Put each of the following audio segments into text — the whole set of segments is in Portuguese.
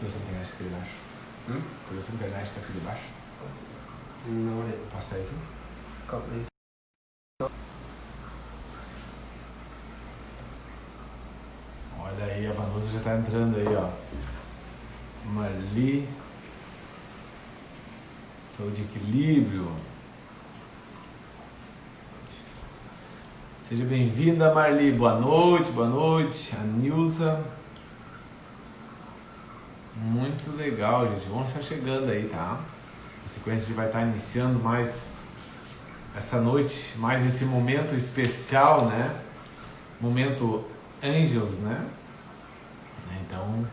essa internet aqui de baixo? Essa internet tá aqui de baixo? Não olhei. Passa aí aqui. Calma aí. Olha aí, a Vanusa já tá entrando aí, ó. Marli. Saúde e equilíbrio. Seja bem-vinda, Marli. Boa noite, boa noite. A Nilza. Muito legal, gente. Vamos estar chegando aí, tá? Na sequência a gente vai estar iniciando mais essa noite, mais esse momento especial, né? Momento Angels, né? Então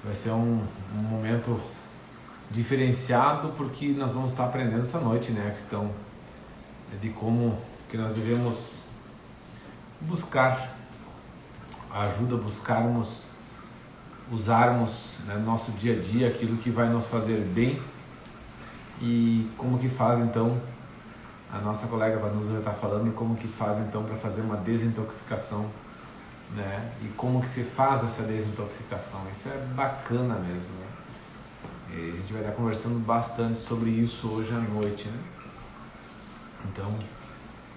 vai ser um momento diferenciado, porque nós vamos estar aprendendo essa noite, né? A questão de como que nós devemos buscar a ajuda, buscarmos, usarmos, né, no nosso dia a dia aquilo que vai nos fazer bem. E como que faz então, a nossa colega Vanusa já está falando, como que faz então para fazer uma desintoxicação, né? E como que se faz essa desintoxicação. Isso é bacana mesmo, né? E a gente vai estar conversando bastante sobre isso hoje à noite, né? Então,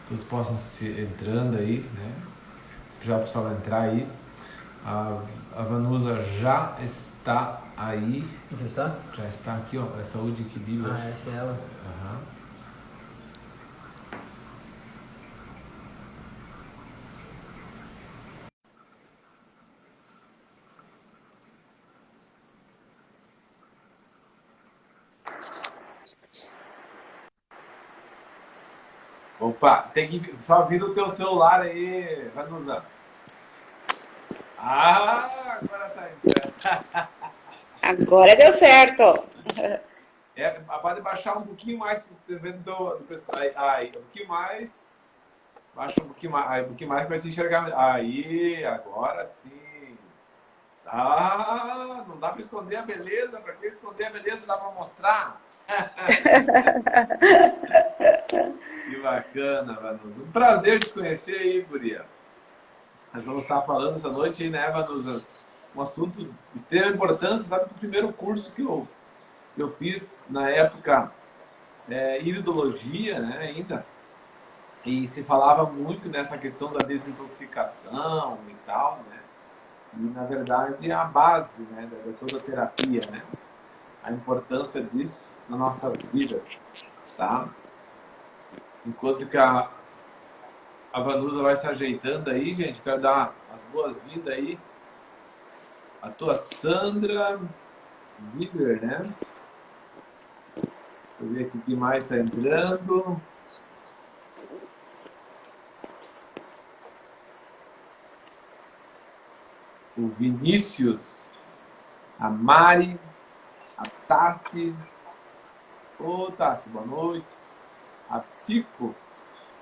todos possam se entrando aí, né? Se precisar o pessoal entrar aí. A Vanusa já está aí. Já está? Já está aqui, ó. É saúde e equilíbrio. Ah, essa é ela. Aham. Opa, tem que só vira o teu celular aí, Vanusa. Ah, agora tá entrando. Agora deu certo. Pode baixar um pouquinho mais do pessoal. Aí, um pouquinho mais. Baixa um pouquinho mais. Aí, um pouquinho mais para te enxergar. Aí, agora sim. Ah, não dá para esconder a beleza. Para que esconder a beleza? Dá para mostrar. Que bacana, Vanusa. Um prazer te conhecer aí, guria. Nós vamos estar falando essa noite aí, né, Vanusa? Um assunto de extrema importância, sabe? O primeiro curso que eu fiz na época, iridologia, né, ainda, e se falava muito nessa questão da desintoxicação e tal, né? E, na verdade, é a base, né, da toda a terapia, né? A importância disso nas nossas vidas, tá? Enquanto que a Vanusa vai se ajeitando aí, gente, quero dar as boas-vindas aí a tua Sandra Ziegler, né? Deixa eu ver aqui quem mais está entrando. O Vinícius, a Mari, a Tassi. Ô, Tassi, boa noite. A Psico,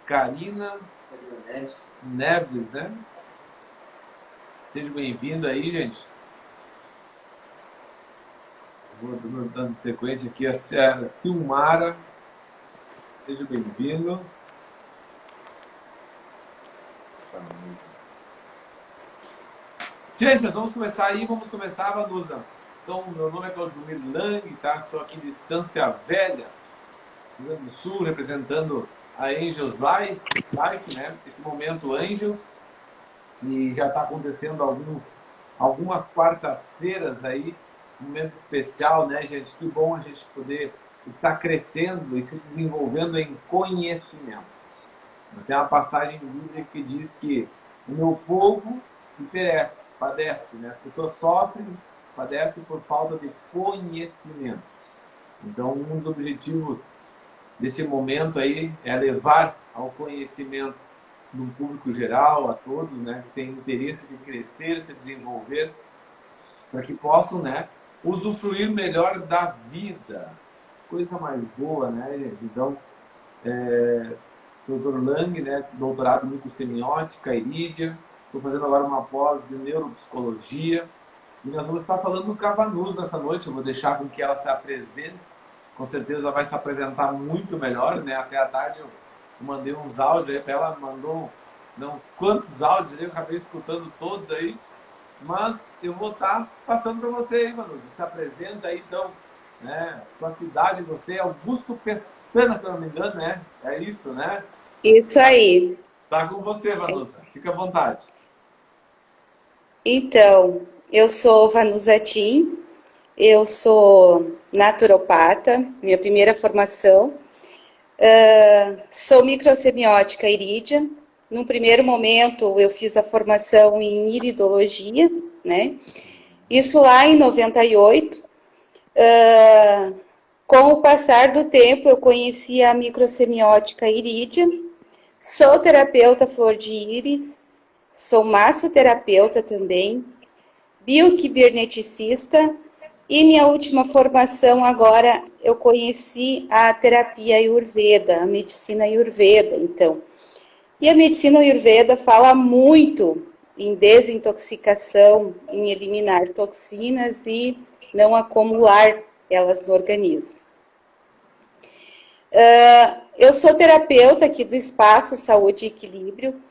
Karina Neves, né? Seja bem-vindo aí, gente. Vou dando sequência aqui. A Silmara, seja bem-vindo. Gente, nós vamos começar aí, Vanusa. Então, meu nome é Claudimir Lang, tá? Sou aqui de Estância Velha, Rio Grande do Sul, representando a Angels Life, né? Esse momento Angels. E já está acontecendo algumas quartas-feiras aí, um momento especial, né, gente? Que bom a gente poder estar crescendo e se desenvolvendo em conhecimento. Tem uma passagem bíblica que diz que o meu povo padece, né? As pessoas sofrem, padecem por falta de conhecimento. Então, um dos objetivos desse momento aí é levar ao conhecimento do público geral, a todos, né, que tem interesse de crescer, se desenvolver, para que possam, né, usufruir melhor da vida. Coisa mais boa, né, gente? Então, sou Dr. Lang, né, doutorado em microsemiótica, Irídia, estou fazendo agora uma pós de neuropsicologia, e nós vamos estar falando com a Vanusa nessa noite. Eu vou deixar com que ela se apresente, com certeza ela vai se apresentar muito melhor, né, até à tarde eu mandei uns áudios aí para ela, mandou uns quantos áudios aí, eu acabei escutando todos aí, mas eu vou estar passando para você aí, Vanusa. Se apresenta aí, então, né? Tua cidade, você é Augusto Pestana, se eu não me engano, né? É isso, né? Isso aí. Tá com você, Vanusa. Fica à vontade. Então, eu sou Vanusa Tim, eu sou naturopata, minha primeira formação. Sou microsemiótica irídia. Num primeiro momento, eu fiz a formação em iridologia, né? Isso lá em 98. Com o passar do tempo, eu conheci a microsemiótica irídia. Sou terapeuta flor de íris, sou massoterapeuta também, bioquiberneticista e minha última formação agora eu conheci a terapia Ayurveda, a medicina Ayurveda, então. E a medicina Ayurveda fala muito em desintoxicação, em eliminar toxinas e não acumular elas no organismo. Eu sou terapeuta aqui do Espaço Saúde e Equilíbrio.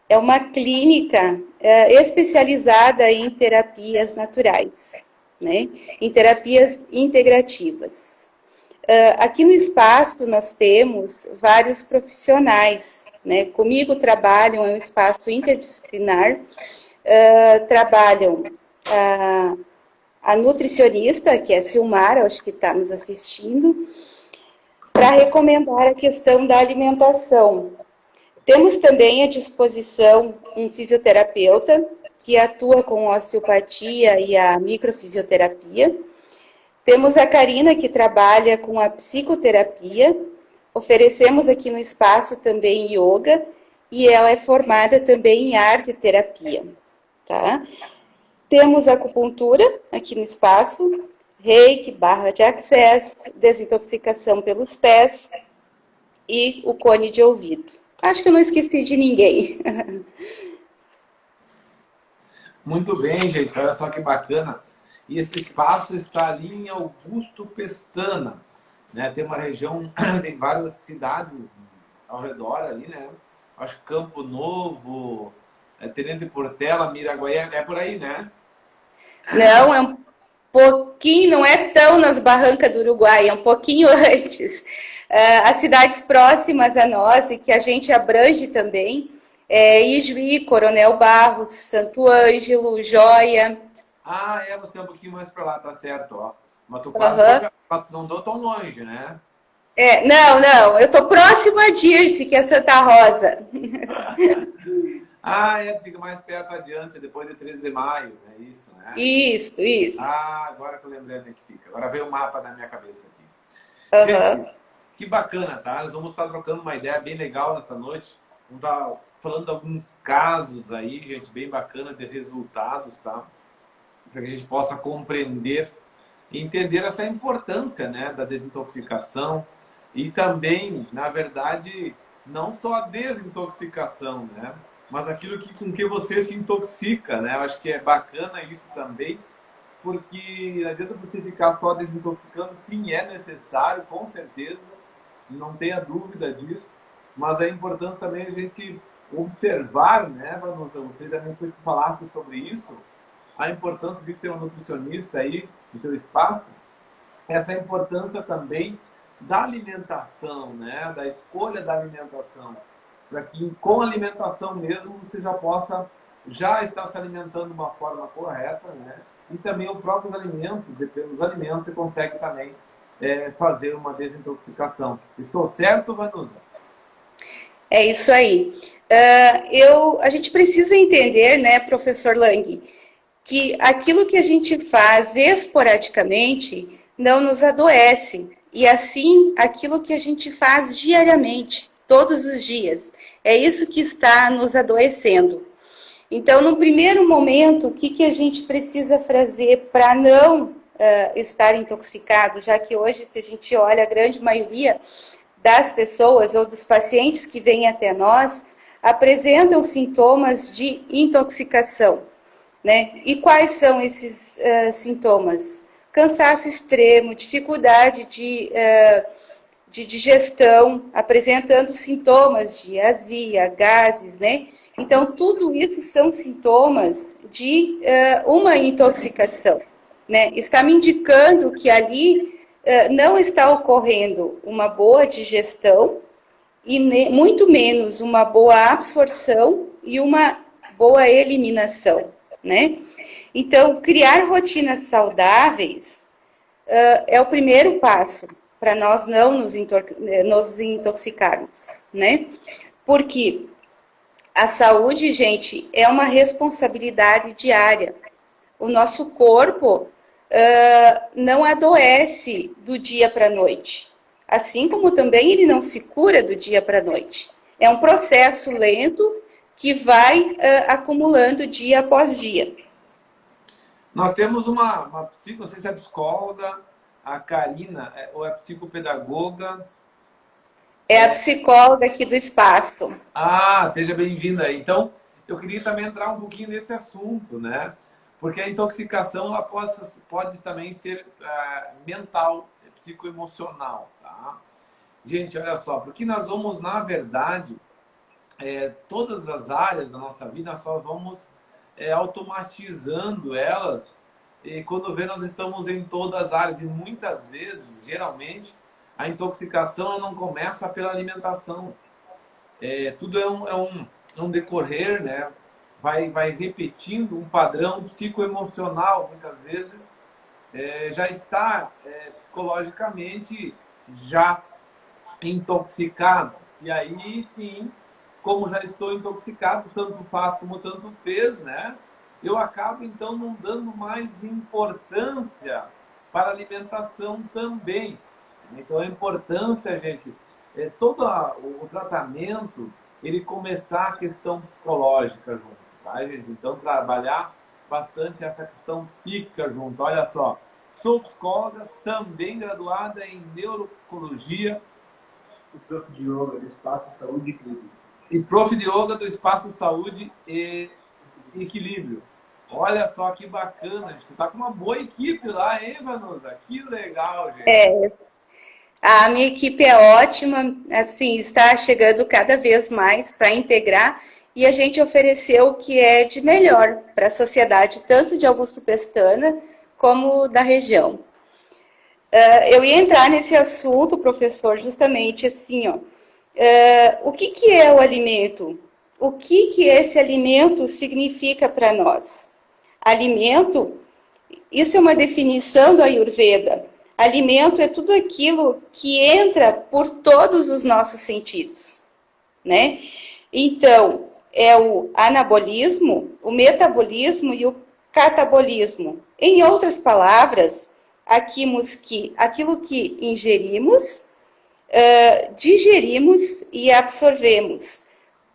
É uma clínica especializada em terapias naturais, né? Em terapias integrativas. Aqui no espaço nós temos vários profissionais, né? Comigo trabalham, é um espaço interdisciplinar, trabalham a nutricionista, que é a Silmara, acho que está nos assistindo, para recomendar a questão da alimentação. Temos também à disposição um fisioterapeuta que atua com osteopatia e a microfisioterapia. Temos a Karina, que trabalha com a psicoterapia. Oferecemos aqui no espaço também yoga e ela é formada também em arte terapia, tá? Temos a acupuntura aqui no espaço, reiki, barra de access, desintoxicação pelos pés e o cone de ouvido. Acho que eu não esqueci de ninguém. Muito bem, gente. Olha só que bacana. E esse espaço está ali em Augusto Pestana, né? Tem uma região, tem várias cidades ao redor ali, né? Acho que Campo Novo, Tenente Portela, Miraguaí, é por aí, né? Não, é um pouquinho, não é tão nas barrancas do Uruguai, é um pouquinho antes. As cidades próximas a nós e que a gente abrange também é Ijuí, Coronel Barros, Santo Ângelo, Joia. Ah, você é um pouquinho mais para lá, tá certo, ó. Mas tu quase Uhum. não tô tão longe, né? Não, eu tô próxima a Dirce, que é Santa Rosa. Fica mais perto adiante, depois de 13 de maio, é isso, né? Isso. Agora que eu lembrei onde é que fica. Agora veio o mapa na minha cabeça aqui. Uhum. Gente, que bacana, tá? Nós vamos estar trocando uma ideia bem legal nessa noite. Vamos estar falando de alguns casos aí, gente, bem bacana de resultados, tá? Para que a gente possa compreender e entender essa importância, né, da desintoxicação e também, na verdade, não só a desintoxicação, né, mas aquilo com que você se intoxica, né? Eu acho que é bacana isso também, porque não adianta você ficar só desintoxicando, sim, é necessário, com certeza, não tenha dúvida disso, mas é importante também a gente observar, né, Vanusa, você também que falasse sobre isso, a importância de ter um nutricionista aí no teu espaço, essa importância também da alimentação, né, da escolha da alimentação, para que com a alimentação mesmo você já possa já estar se alimentando de uma forma correta, né, e também os próprios alimentos, pelos alimentos você consegue também fazer uma desintoxicação. Estou certo, Vanusa? É isso aí. A gente precisa entender, né, professor Lang, que aquilo que a gente faz esporadicamente não nos adoece. E assim, aquilo que a gente faz diariamente, todos os dias, é isso que está nos adoecendo. Então, no primeiro momento, o que a gente precisa fazer para não estar intoxicado, já que hoje, se a gente olha, a grande maioria das pessoas ou dos pacientes que vêm até nós apresentam sintomas de intoxicação, né? E quais são esses sintomas? Cansaço extremo, dificuldade de digestão, apresentando sintomas de azia, gases, né? Então, tudo isso são sintomas de uma intoxicação, né? Está me indicando que ali não está ocorrendo uma boa digestão e muito menos uma boa absorção e uma boa eliminação, né? Então, criar rotinas saudáveis é o primeiro passo para nós não nos intoxicarmos, né? Porque a saúde, gente, é uma responsabilidade diária. O nosso corpo não adoece do dia para a noite. Assim como também ele não se cura do dia para a noite. É um processo lento que vai acumulando dia após dia. Nós temos uma não sei se é psicóloga, a Karina, ou é psicopedagoga. É a psicóloga aqui do espaço. Ah, seja bem-vinda aí. Então, eu queria também entrar um pouquinho nesse assunto, né? Porque a intoxicação ela pode também ser mental, psicoemocional, tá? Gente, olha só, porque nós vamos, na verdade, todas as áreas da nossa vida, nós só vamos automatizando elas e quando vê nós estamos em todas as áreas e muitas vezes, geralmente, a intoxicação não começa pela alimentação. Tudo é um decorrer, né? Vai repetindo um padrão psicoemocional, muitas vezes, já está psicologicamente já intoxicado. E aí sim, como já estou intoxicado, tanto faz como tanto fez, né? Eu acabo então não dando mais importância para a alimentação também. Então a importância, gente, todo o tratamento, ele começar a questão psicológica junto, tá, gente? Então trabalhar bastante essa questão psíquica junto. Olha só, sou psicóloga, também graduada em neuropsicologia. O prof de yoga do Espaço Saúde e Equilíbrio. E prof de yoga do Espaço Saúde e Equilíbrio. Olha só que bacana, a gente tá com uma boa equipe lá, hein, Vanusa? Que legal, gente. A minha equipe é ótima, assim, está chegando cada vez mais para integrar e a gente ofereceu o que é de melhor para a sociedade, tanto de Augusto Pestana como da região. Eu ia entrar nesse assunto, professor, justamente assim, ó. O que é o alimento? O que esse alimento significa para nós? Alimento, isso é uma definição do Ayurveda. Alimento é tudo aquilo que entra por todos os nossos sentidos, né? Então, é o anabolismo, o metabolismo e o catabolismo. Em outras palavras, aquilo que ingerimos, digerimos e absorvemos,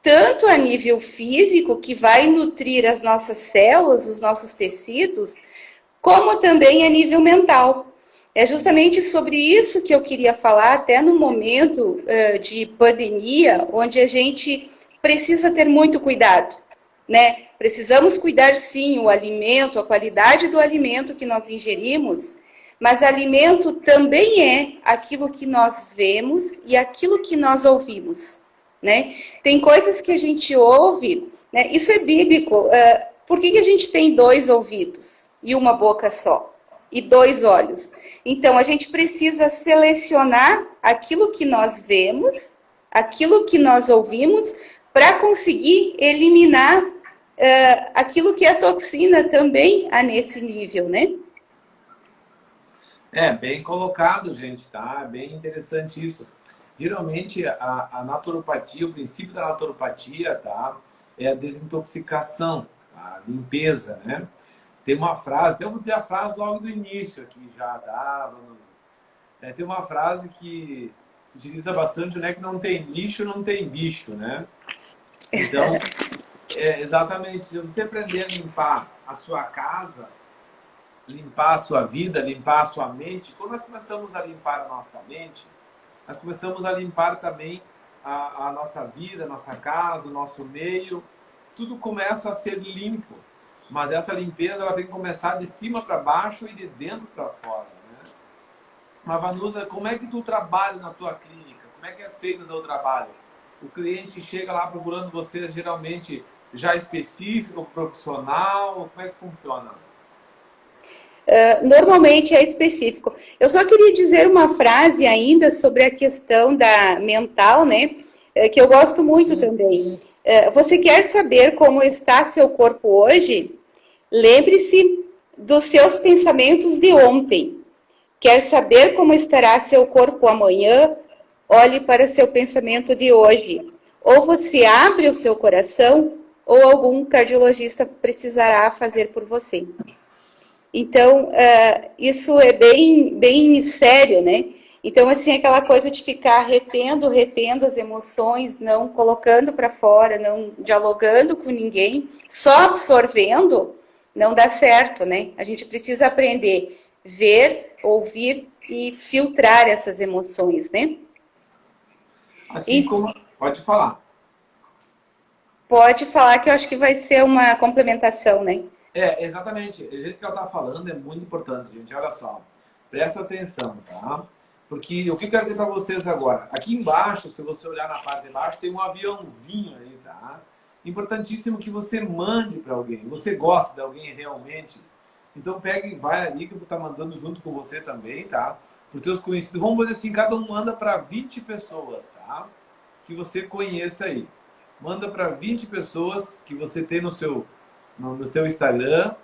tanto a nível físico, que vai nutrir as nossas células, os nossos tecidos, como também a nível mental. É justamente sobre isso que eu queria falar, até no momento de pandemia, onde a gente precisa ter muito cuidado, né? Precisamos cuidar, sim, o alimento, a qualidade do alimento que nós ingerimos, mas alimento também é aquilo que nós vemos e aquilo que nós ouvimos, né? Tem coisas que a gente ouve, né? Isso é bíblico. Por que a gente tem 2 ouvidos e uma boca só? E 2 olhos? Então, a gente precisa selecionar aquilo que nós vemos, aquilo que nós ouvimos, para conseguir eliminar aquilo que é toxina também nesse nível, né? Bem colocado, gente, tá? Bem interessante isso. Geralmente, a naturopatia, o princípio da naturopatia, tá? É a desintoxicação, a limpeza, né? Tem uma frase, eu vou dizer a frase logo do início aqui já, tá? Tem uma frase que utiliza bastante, né? Que não tem lixo, não tem bicho, né? Então, exatamente, se você aprender a limpar a sua casa, limpar a sua vida, limpar a sua mente, quando nós começamos a limpar a nossa mente, nós começamos a limpar também a nossa vida, a nossa casa, o nosso meio, tudo começa a ser limpo. Mas essa limpeza ela tem que começar de cima para baixo e de dentro para fora, né? Mas, Vanusa, como é que tu trabalha na tua clínica? Como é que é feito o teu trabalho? O cliente chega lá procurando vocês geralmente já específico, profissional? Como é que funciona? Normalmente é específico. Eu só queria dizer uma frase ainda sobre a questão da mental, né? Que eu gosto muito também. Você quer saber como está seu corpo hoje? Lembre-se dos seus pensamentos de ontem. Quer saber como estará seu corpo amanhã? Olhe para seu pensamento de hoje. Ou você abre o seu coração, ou algum cardiologista precisará fazer por você. Então, isso é bem sério, né? Então, assim, aquela coisa de ficar retendo as emoções, não colocando para fora, não dialogando com ninguém, só absorvendo, não dá certo, né? A gente precisa aprender, ver, ouvir e filtrar essas emoções, né? Assim como... Pode falar. Pode falar que eu acho que vai ser uma complementação, né? Exatamente. O jeito que ela está falando é muito importante, gente. Olha só. Presta atenção, tá? Porque o que eu quero dizer para vocês agora? Aqui embaixo, se você olhar na parte de baixo, tem um aviãozinho aí, tá? Importantíssimo que você mande para alguém. Você gosta de alguém realmente? Então pega e vai ali que eu vou estar mandando junto com você também, tá? Para os teus conhecidos. Vamos dizer assim, cada um manda para 20 pessoas, tá? Que você conheça aí. Manda para 20 pessoas que você tem no seu Instagram,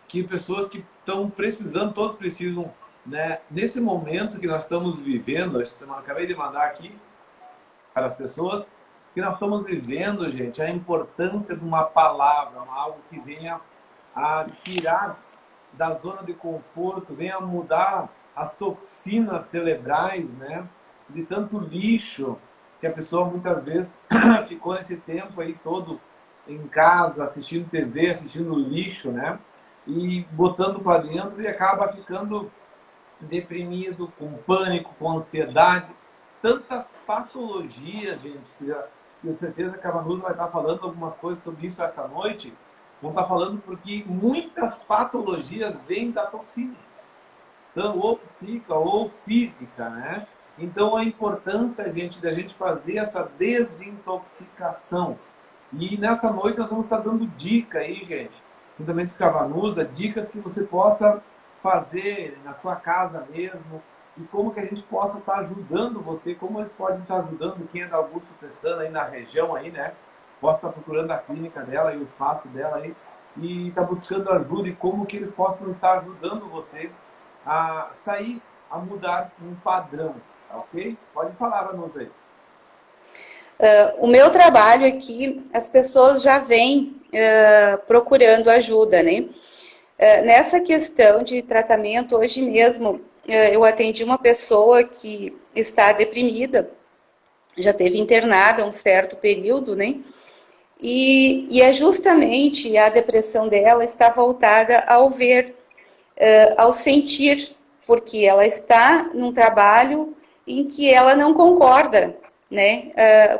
que pessoas que estão precisando, todos precisam, né? Nesse momento que nós estamos vivendo, eu acabei de mandar aqui para as pessoas, que nós estamos vivendo, gente, a importância de uma palavra, algo que venha a tirar da zona de conforto, venha a mudar as toxinas cerebrais, né? De tanto lixo que a pessoa muitas vezes ficou nesse tempo aí todo em casa, assistindo TV, assistindo lixo, né? E botando para dentro e acaba ficando deprimido, com pânico, com ansiedade. Tantas patologias, gente, que eu tenho certeza que a Vanusa vai estar falando algumas coisas sobre isso essa noite. Vão estar falando porque muitas patologias vêm da toxina. Então, ou psíquica ou física, né? Então, a importância, gente, da gente fazer essa desintoxicação. E nessa noite nós vamos estar dando dica aí, gente, juntamente com a Vanusa, dicas que você possa fazer na sua casa mesmo e como que a gente possa estar ajudando você, como eles podem estar ajudando quem é da Augusto Pestana aí na região aí, né? Possa estar procurando a clínica dela e o espaço dela aí e está buscando ajuda e como que eles possam estar ajudando você a sair, a mudar um padrão, tá ok? Pode falar, Vanusa aí. O meu trabalho aqui, as pessoas já vêm procurando ajuda, né? Nessa questão de tratamento, hoje mesmo eu atendi uma pessoa que está deprimida, já teve internada um certo período, né? E é justamente a depressão dela está voltada ao ver, ao sentir, porque ela está num trabalho em que ela não concorda, né,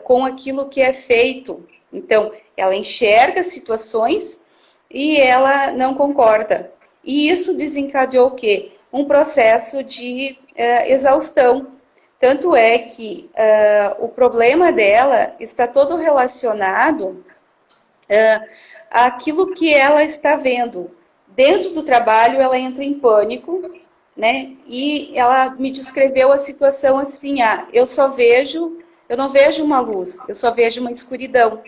com aquilo que é feito. Então, ela enxerga situações e ela não concorda. E isso desencadeou o quê? Um processo de exaustão. Tanto é que o problema dela está todo relacionado àquilo que ela está vendo. Dentro do trabalho, ela entra em pânico, né? E ela me descreveu a situação assim: eu não vejo uma luz, eu só vejo uma escuridão.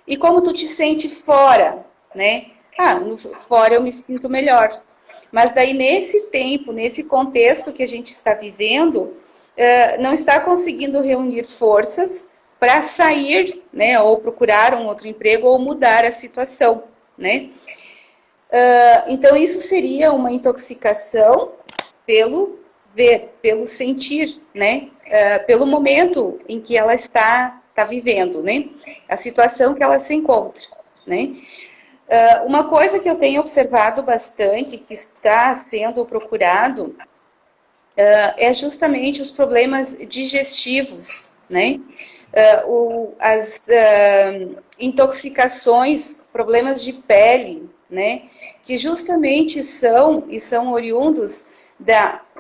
E como tu te sente fora, né? Fora eu me sinto melhor. Mas daí nesse tempo, nesse contexto que a gente está vivendo, não está conseguindo reunir forças para sair, né? Ou procurar um outro emprego ou mudar a situação, né? Então isso seria uma intoxicação pelo ver, pelo sentir, né? Pelo momento em que ela está vivendo, né? A situação que ela se encontra, né? Uma coisa que eu tenho observado bastante, que está sendo procurado, é justamente os problemas digestivos, né? As intoxicações, problemas de pele, né? Que justamente são oriundos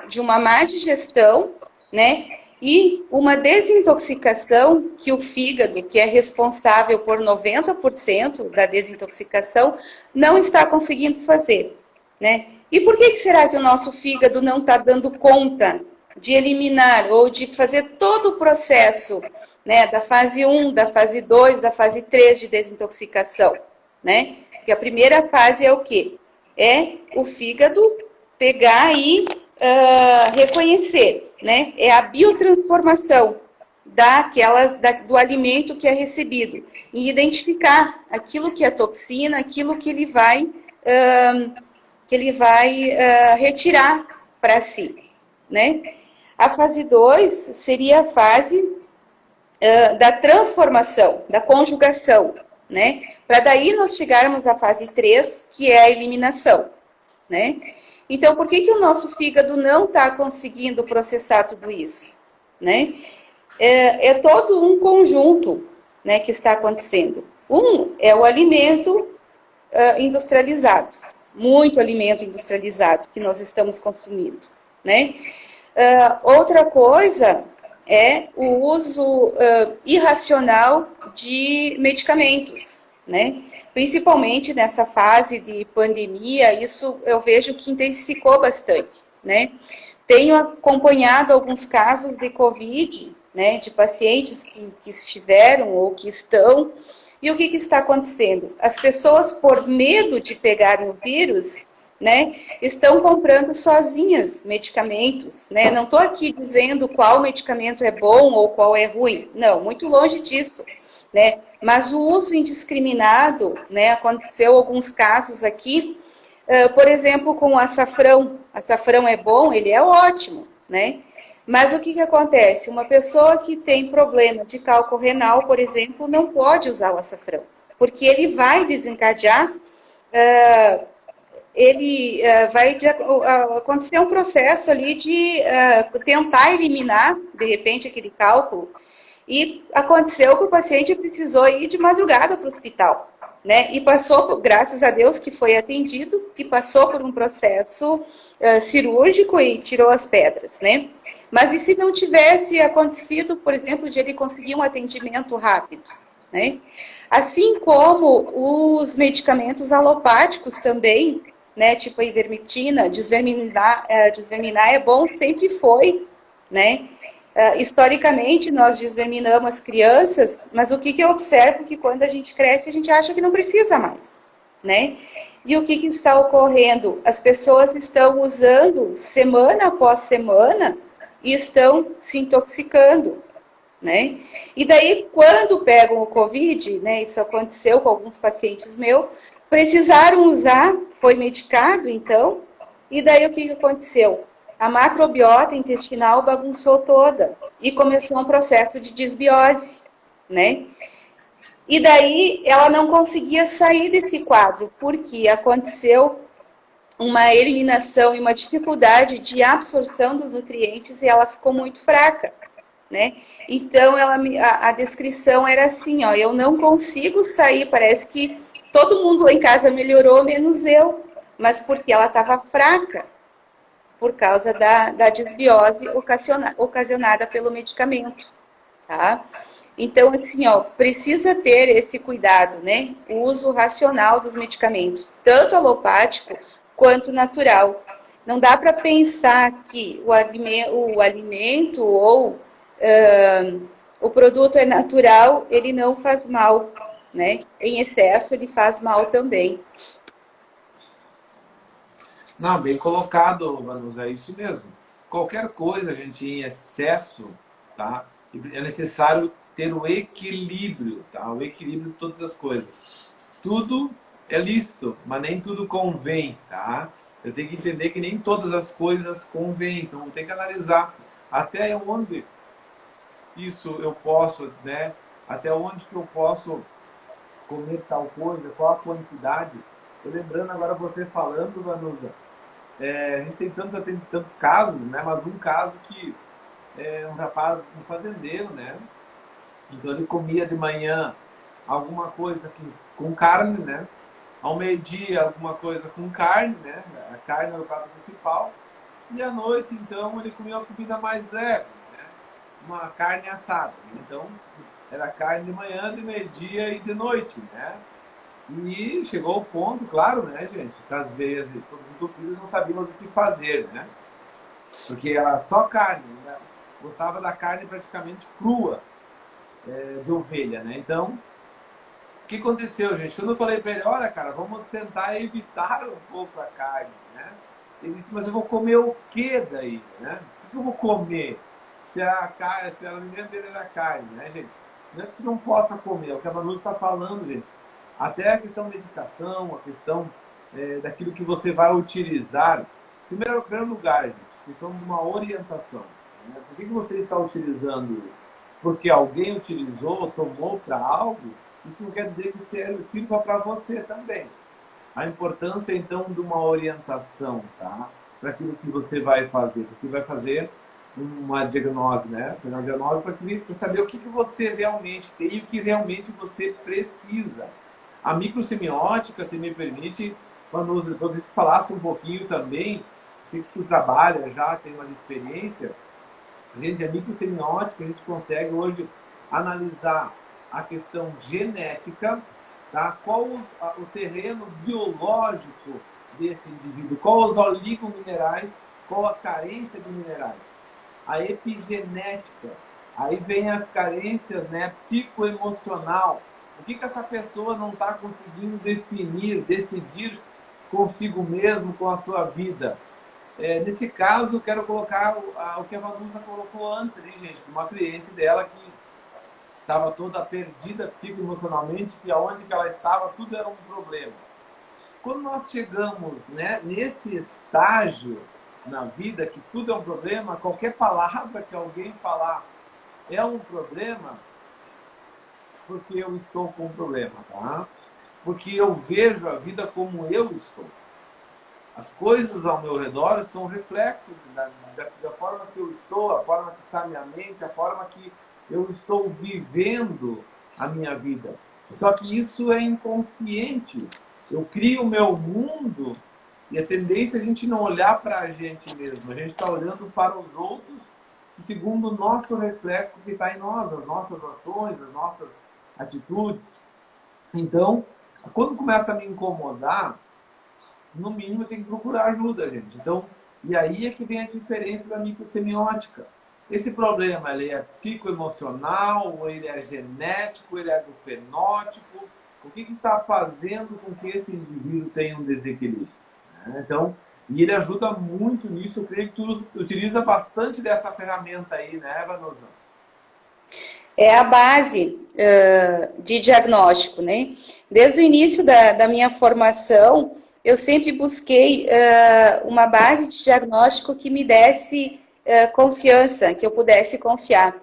de uma má digestão, né? e uma desintoxicação que o fígado, que é responsável por 90% da desintoxicação, não está conseguindo fazer, né? E por que será que o nosso fígado não está dando conta de eliminar ou de fazer todo o processo, né, da fase 1, da fase 2, da fase 3 de desintoxicação, né? Porque a primeira fase é o quê? É o fígado pegar e reconhecer, né? É a biotransformação do alimento que é recebido e identificar aquilo que é toxina, aquilo que ele vai retirar para si, né? A fase 2 seria a fase da transformação, da conjugação, né? Para daí nós chegarmos à fase 3, que é a eliminação, né? Então, por que o nosso fígado não está conseguindo processar tudo isso, né? É todo um conjunto, né, que está acontecendo. Um é o alimento industrializado, muito alimento industrializado que nós estamos consumindo, né? Outra coisa é o uso irracional de medicamentos, né? Principalmente nessa fase de pandemia, isso eu vejo que intensificou bastante, né? Tenho acompanhado alguns casos de Covid, né, de pacientes que estiveram ou que estão, e o que está acontecendo? As pessoas, por medo de pegar o vírus, né, estão comprando sozinhas medicamentos, né? Não estou aqui dizendo qual medicamento é bom ou qual é ruim, não, muito longe disso, né? Mas o uso indiscriminado, né? Aconteceu alguns casos aqui, por exemplo, com o açafrão. Açafrão é bom, ele é ótimo, né? Mas o que acontece? Uma pessoa que tem problema de cálculo renal, por exemplo, não pode usar o açafrão, porque ele vai desencadear vai acontecer um processo ali de tentar eliminar, de repente, aquele cálculo. E aconteceu que o paciente precisou ir de madrugada para o hospital, né? E passou, graças a Deus, que foi atendido, que passou por um processo cirúrgico e tirou as pedras, né? Mas e se não tivesse acontecido, por exemplo, de ele conseguir um atendimento rápido, né? Assim como os medicamentos alopáticos também, né, tipo a ivermectina, desverminar é bom, sempre foi, né? Historicamente, nós desverminamos as crianças, mas o que eu observo que quando a gente cresce, a gente acha que não precisa mais, né? E o que está ocorrendo? As pessoas estão usando semana após semana e estão se intoxicando, né? E daí, quando pegam o Covid, né, isso aconteceu com alguns pacientes meus, precisaram usar, foi medicado, então, e daí o que aconteceu? A macrobiota intestinal bagunçou toda e começou um processo de desbiose, né? E daí ela não conseguia sair desse quadro, porque aconteceu uma eliminação e uma dificuldade de absorção dos nutrientes e ela ficou muito fraca, né? Então a descrição era assim, ó, eu não consigo sair, parece que todo mundo lá em casa melhorou, menos eu, mas porque ela estava fraca, por causa da desbiose ocasionada pelo medicamento, tá? Então, assim, ó, precisa ter esse cuidado, né? O uso racional dos medicamentos, tanto alopático quanto natural. Não dá para pensar que o alimento ou o produto é natural, ele não faz mal, né? Em excesso, ele faz mal também. Não, bem colocado, Vanusa, é isso mesmo. Qualquer coisa, gente, em excesso, tá? É necessário ter o equilíbrio, tá? O equilíbrio de todas as coisas. Tudo é lícito, mas nem tudo convém, tá? Eu tenho que entender que nem todas as coisas convêm, então tem que analisar até onde isso eu posso, né? Até onde que eu posso comer tal coisa, qual a quantidade. Tô lembrando agora você falando, Vanusa, a gente tem tantos casos, né? Mas um caso que é um rapaz, um fazendeiro, né? Então ele comia de manhã alguma coisa com carne, né? Ao meio-dia alguma coisa com carne, né? A carne era o prato principal. E à noite, então, ele comia uma comida mais leve, né? uma carne assada. Então, era carne de manhã, de meio-dia e de noite, né? E chegou ao ponto, claro, né, gente, que as veias todas entupidas não sabíamos o que fazer, né? Porque era só carne, né? Gostava da carne praticamente crua, de ovelha, né? Então, o que aconteceu, gente? Quando eu falei para ele, olha, cara, vamos tentar evitar um pouco a carne, né? Ele disse, mas eu vou comer o que daí, né? O que eu vou comer se o alimento dele era carne, né, gente? Não é que você não possa comer, é o que a Manu está falando, gente. Até a questão da medicação, a questão daquilo que você vai utilizar. Em primeiro lugar, gente, questão de uma orientação. Né? Por que você está utilizando isso? Porque alguém utilizou, tomou para algo, isso não quer dizer que sirva para você também. A importância, então, de uma orientação, tá? Para aquilo que você vai fazer. Porque vai fazer uma diagnose, né? Uma diagnose para saber o que você realmente tem e o que realmente você precisa. A microsemiótica, se me permite, quando eu falasse um pouquinho também, sei que tu trabalha já, tem uma experiência, gente, a microsemiótica, a gente consegue hoje analisar a questão genética, tá? Qual o terreno biológico desse indivíduo, qual os oligominerais, qual a carência de minerais, a epigenética, aí vem as carências, né, psicoemocional, o que essa pessoa não está conseguindo definir, decidir consigo mesmo, com a sua vida. Nesse caso, quero colocar o que a Vanusa colocou antes ali, gente, uma cliente dela que estava toda perdida psicoemocionalmente, que aonde que ela estava, tudo era um problema. Quando nós chegamos, né, nesse estágio na vida, que tudo é um problema, qualquer palavra que alguém falar é um problema, porque eu estou com um problema, tá? Porque eu vejo a vida como eu estou. As coisas ao meu redor são reflexos da forma que eu estou, a forma que está a minha mente, a forma que eu estou vivendo a minha vida. Só que isso é inconsciente. Eu crio o meu mundo e a tendência é a gente não olhar para a gente mesmo. A gente está olhando para os outros segundo o nosso reflexo que está em nós, as nossas ações, as nossas atitudes. Então, quando começa a me incomodar, no mínimo eu tenho que procurar ajuda, gente. Então, e aí é que vem a diferença da microsemiótica. Esse problema, ele é psicoemocional, ou ele é genético, ou ele é do fenótipo? O que está fazendo com que esse indivíduo tenha um desequilíbrio? Então, e ele ajuda muito nisso. Eu creio que tu utiliza bastante dessa ferramenta aí, né, Vanusa? É a base de diagnóstico, né? Desde o início da minha formação, eu sempre busquei uma base de diagnóstico que me desse confiança, que eu pudesse confiar.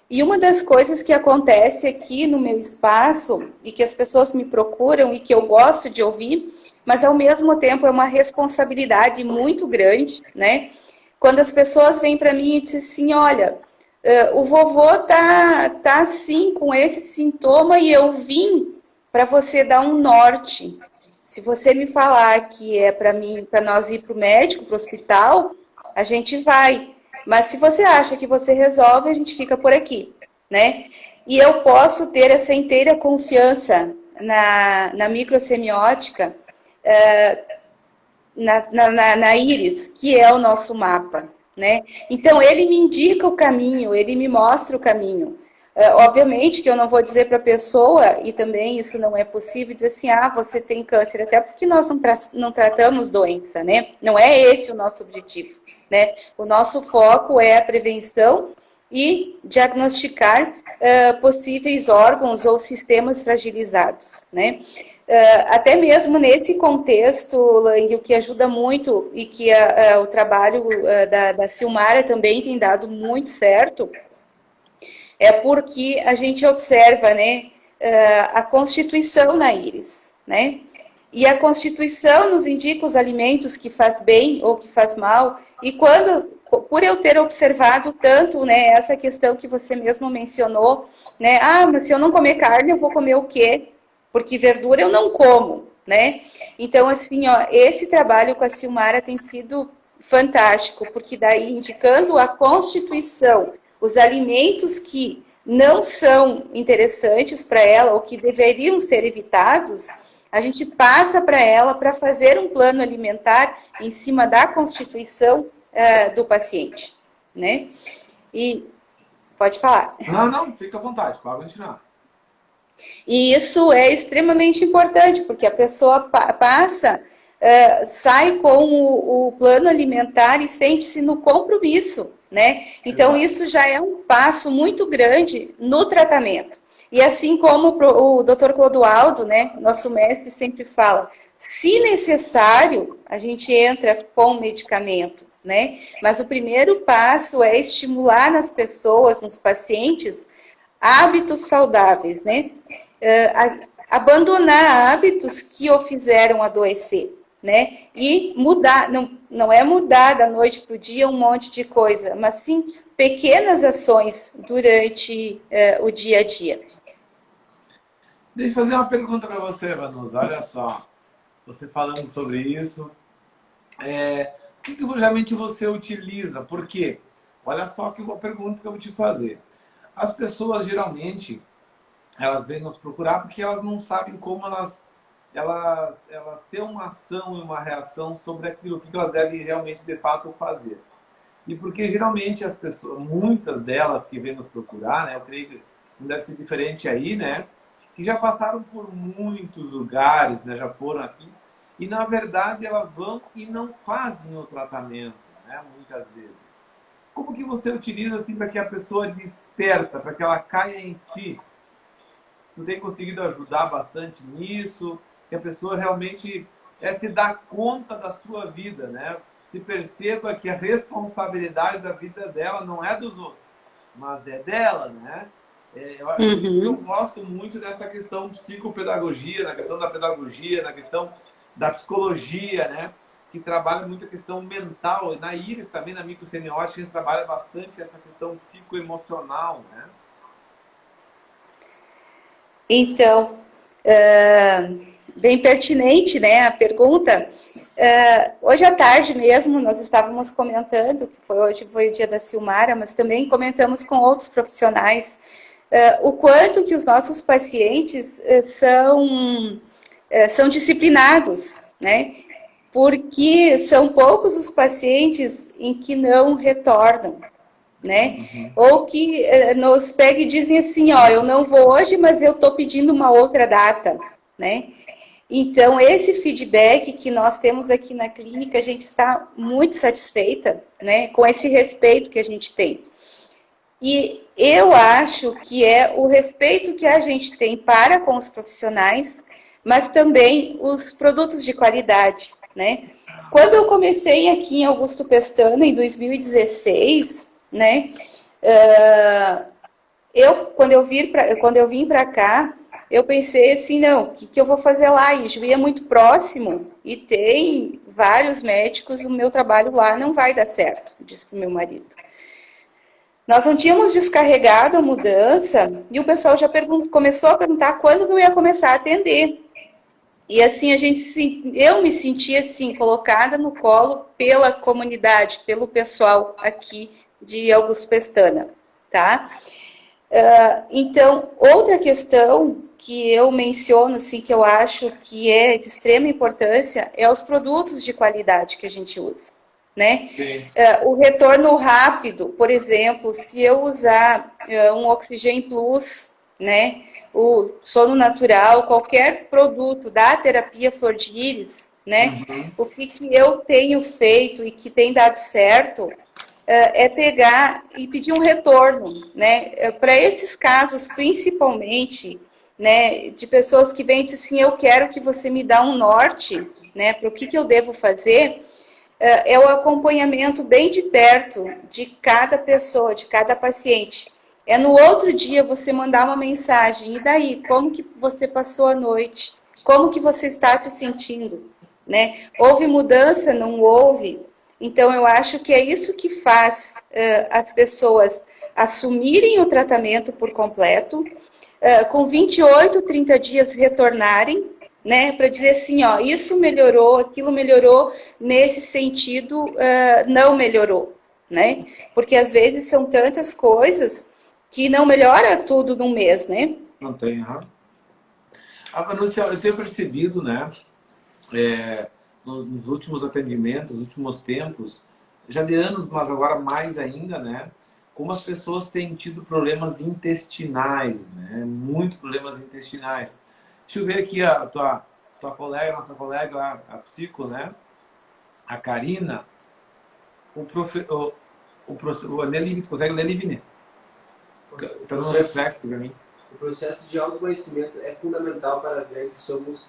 E uma das coisas que acontece aqui no meu espaço, e que as pessoas me procuram e que eu gosto de ouvir, mas ao mesmo tempo é uma responsabilidade muito grande, né? Quando as pessoas vêm para mim e dizem assim, olha, o vovô tá assim, com esse sintoma, e eu vim para você dar um norte. Se você me falar que é para nós ir para o médico, para o hospital, a gente vai. Mas se você acha que você resolve, a gente fica por aqui, né? E eu posso ter essa inteira confiança na microsemiótica, na íris, que é o nosso mapa, né? Então, ele me indica o caminho, ele me mostra o caminho. Obviamente que eu não vou dizer para a pessoa, e também isso não é possível, dizer assim, você tem câncer, até porque nós não tratamos doença, né? Não é esse o nosso objetivo, né? O nosso foco é a prevenção e diagnosticar possíveis órgãos ou sistemas fragilizados, né? Até mesmo nesse contexto, Lang, o que ajuda muito e que o trabalho da Silmara também tem dado muito certo, é porque a gente observa, né, a constituição na íris, né? E a constituição nos indica os alimentos que faz bem ou que faz mal. E por eu ter observado tanto, né, essa questão que você mesmo mencionou, né? Mas se eu não comer carne, eu vou comer o quê? Porque verdura eu não como, né? Então, assim, esse trabalho com a Silmara tem sido fantástico, porque daí indicando a constituição, os alimentos que não são interessantes para ela ou que deveriam ser evitados, a gente passa para ela para fazer um plano alimentar em cima da constituição do paciente, né? E pode falar. Não, fica à vontade, pode continuar. E isso é extremamente importante, porque a pessoa passa, sai com o plano alimentar e sente-se no compromisso, né? Então, isso já é um passo muito grande no tratamento. E assim como o Dr. Clodoaldo, né, nosso mestre, sempre fala, se necessário, a gente entra com medicamento, né? Mas o primeiro passo é estimular nas pessoas, nos pacientes, hábitos saudáveis, né? Abandonar hábitos que o fizeram adoecer, né? E mudar, não é mudar da noite para o dia um monte de coisa, mas sim pequenas ações durante o dia a dia. Deixa eu fazer uma pergunta para você, Vanusa. Olha só, você falando sobre isso, o que geralmente você utiliza? Por quê? Olha só que uma pergunta que eu vou te fazer. As pessoas geralmente elas vêm nos procurar porque elas não sabem como elas têm uma ação e uma reação sobre aquilo, o que elas devem realmente, de fato, fazer. E porque geralmente as pessoas, muitas delas que vêm nos procurar, né, eu creio que não deve ser diferente aí, né, que já passaram por muitos lugares, né, já foram aqui, e na verdade elas vão e não fazem o tratamento, né, muitas vezes. Como que você utiliza assim para que a pessoa desperta, para que ela caia em si? Tu tem conseguido ajudar bastante nisso, que a pessoa realmente se dá conta da sua vida, né? Se perceba que a responsabilidade da vida dela não é dos outros, mas é dela, né? Eu gosto muito dessa questão psicopedagogia, na questão da pedagogia, na questão da psicologia, né? Que trabalha muito a questão mental. Na IRIS também, na microsemiótica, eles trabalham bastante essa questão psicoemocional, né? Então, bem pertinente, né, a pergunta. Hoje à tarde mesmo, nós estávamos comentando, que hoje foi o dia da Silmara, mas também comentamos com outros profissionais, o quanto que os nossos pacientes são disciplinados, né, porque são poucos os pacientes em que não retornam, né? Ou que nos pegam e dizem assim, ó, eu não vou hoje, mas eu estou pedindo uma outra data, né? Então, esse feedback que nós temos aqui na clínica, a gente está muito satisfeita, né, com esse respeito que a gente tem. E eu acho que é o respeito que a gente tem para com os profissionais, mas também os produtos de qualidade, né? Quando eu comecei aqui em Augusto Pestana, em 2016, né, quando eu vim para cá, eu pensei assim, não, o que eu vou fazer lá? E Juí é muito próximo e tem vários médicos, o meu trabalho lá não vai dar certo, disse para o meu marido. Nós não tínhamos descarregado a mudança e o pessoal já começou a perguntar quando eu ia começar a atender. E assim, eu me senti assim, colocada no colo pela comunidade, pelo pessoal aqui de Augusto Pestana, tá? Então, outra questão que eu menciono, assim, que eu acho que é de extrema importância, é os produtos de qualidade que a gente usa, né? O retorno rápido, por exemplo, se eu usar um Oxigênio Plus, né? O sono natural, qualquer produto da terapia Flor de Íris, né? O que eu tenho feito e que tem dado certo é pegar e pedir um retorno, né? Para esses casos, principalmente, né, de pessoas que vêm e dizem assim, eu quero que você me dê um norte, né, para o que eu devo fazer, é o acompanhamento bem de perto de cada pessoa, de cada paciente. É no outro dia você mandar uma mensagem, e daí, como que você passou a noite? Como que você está se sentindo? Né? Houve mudança? Não houve? Então, eu acho que é isso que faz as pessoas assumirem o tratamento por completo, com 28, 30 dias retornarem, né, para dizer assim, ó, isso melhorou, aquilo melhorou, nesse sentido, não melhorou. né? Porque às vezes são tantas coisas que não melhora tudo num mês, né? Não tem, aham. A Vanúcia, eu tenho percebido, né, nos últimos atendimentos, nos últimos tempos, já de anos, mas agora mais ainda, né, como as pessoas têm tido problemas intestinais, né, muito problemas intestinais. Deixa eu ver aqui a tua colega, nossa colega, a psico, né, a Karina, o Nelly, tu consegue ler, Livine? Está no reflexo para mim. O processo de autoconhecimento é fundamental para ver que somos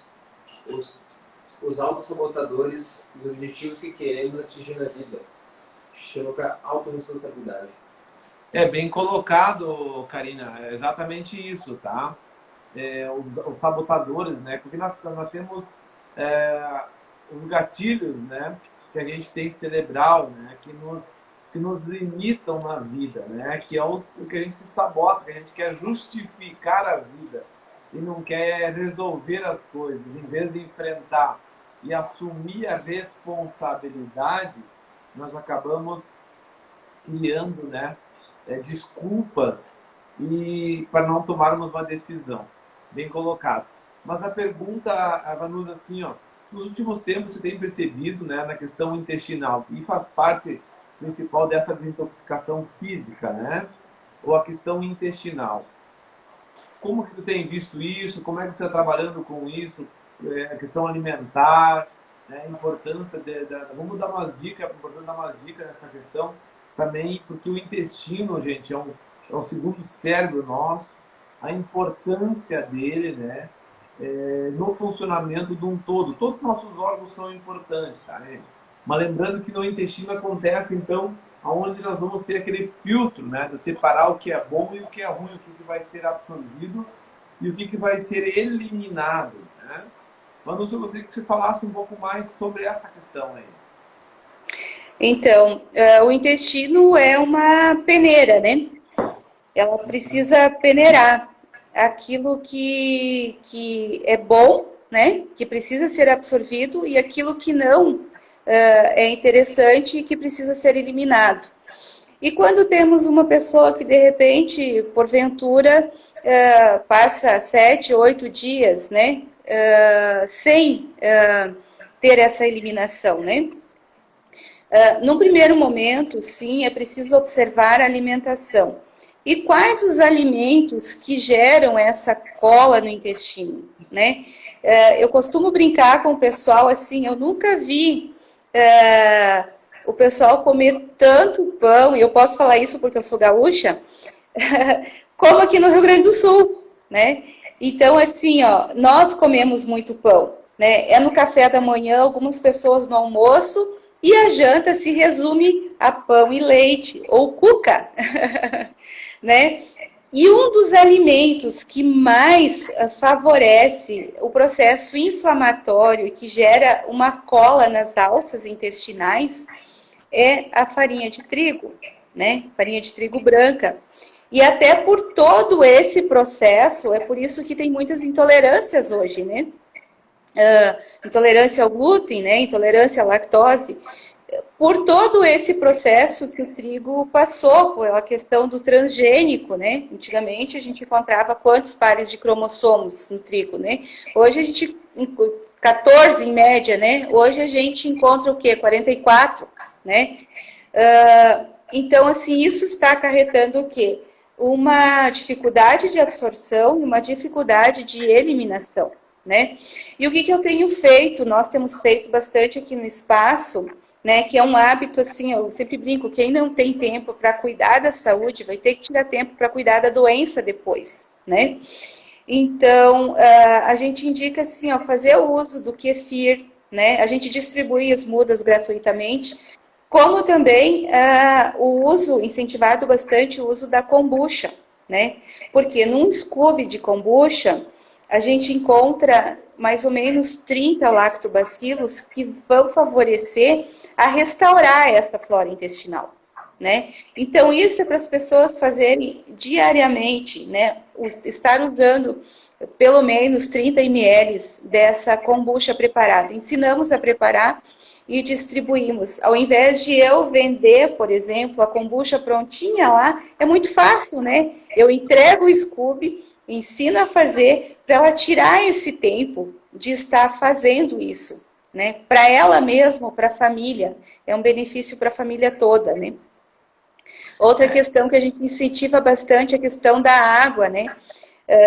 os autossabotadores dos objetivos que queremos atingir na vida. Chama para autorresponsabilidade. É bem colocado, Karina. É exatamente isso, tá? Os sabotadores, né? Porque nós temos os gatilhos, né? Que a gente tem cerebral, né? Que nos limitam na vida, né? Que é o que a gente se sabota, que a gente quer justificar a vida e não quer resolver as coisas, em vez de enfrentar e assumir a responsabilidade, nós acabamos criando, né, desculpas e para não tomarmos uma decisão. Bem colocado. Mas a pergunta, a Vanusa, assim, ó, nos últimos tempos você tem percebido, né, na questão intestinal, e faz parte principal dessa desintoxicação física, né, ou a questão intestinal. Como que tu tem visto isso? Como é que você está trabalhando com isso? A questão alimentar, né? A importância vamos dar umas dicas, é importante dar umas dicas nessa questão também, porque o intestino, gente, é o segundo cérebro nosso, a importância dele, né? No funcionamento de um todo. Todos os nossos órgãos são importantes, tá, gente? Mas lembrando que no intestino acontece, então, onde nós vamos ter aquele filtro, né, de separar o que é bom e o que é ruim, o que vai ser absorvido e o que vai ser eliminado, né? Mas eu gostaria que você falasse um pouco mais sobre essa questão aí. Então, o intestino é uma peneira, né? Ela precisa peneirar aquilo que é bom, né? Que precisa ser absorvido e aquilo que não é interessante e que precisa ser eliminado. E quando temos uma pessoa que, de repente, porventura, passa 7, 8 dias, né, sem ter essa eliminação, né? Num primeiro momento, sim, é preciso observar a alimentação. E quais os alimentos que geram essa cola no intestino, né? Eu costumo brincar com o pessoal assim, eu nunca vi o pessoal comer tanto pão, e eu posso falar isso porque eu sou gaúcha, como aqui no Rio Grande do Sul, né? Então, assim, ó, nós comemos muito pão, né? É no café da manhã, algumas pessoas no almoço, e a janta se resume a pão e leite, ou cuca, né? E um dos alimentos que mais favorece o processo inflamatório e que gera uma cola nas alças intestinais é a farinha de trigo, né? Farinha de trigo branca. E até por todo esse processo, é por isso que tem muitas intolerâncias hoje, né? Intolerância ao glúten, né? Intolerância à lactose. Por todo esse processo que o trigo passou, pela questão do transgênico, né? Antigamente a gente encontrava quantos pares de cromossomos no trigo, né? Hoje a gente, 14 em média, né? Hoje a gente encontra o quê? 44, né? Então, assim, isso está acarretando o quê? Uma dificuldade de absorção e uma dificuldade de eliminação, né? E o que eu tenho feito? Nós temos feito bastante aqui no espaço, né, que é um hábito, assim, eu sempre brinco, quem não tem tempo para cuidar da saúde, vai ter que tirar tempo para cuidar da doença depois, né? Então, a gente indica, assim, ó, fazer o uso do kefir, né? A gente distribui as mudas gratuitamente, como também o uso, incentivado bastante o uso da kombucha, né? Porque num scoop de kombucha, a gente encontra mais ou menos 30 lactobacilos que vão favorecer a restaurar essa flora intestinal, né? Então, isso é para as pessoas fazerem diariamente, né? Estar usando pelo menos 30 ml dessa kombucha preparada. Ensinamos a preparar e distribuímos. Ao invés de eu vender, por exemplo, a kombucha prontinha lá, é muito fácil, né? Eu entrego o Scooby, ensino a fazer para ela tirar esse tempo de estar fazendo isso, né? Para ela mesma, para a família. É um benefício para a família toda, né? Outra questão que a gente incentiva bastante é a questão da água, né?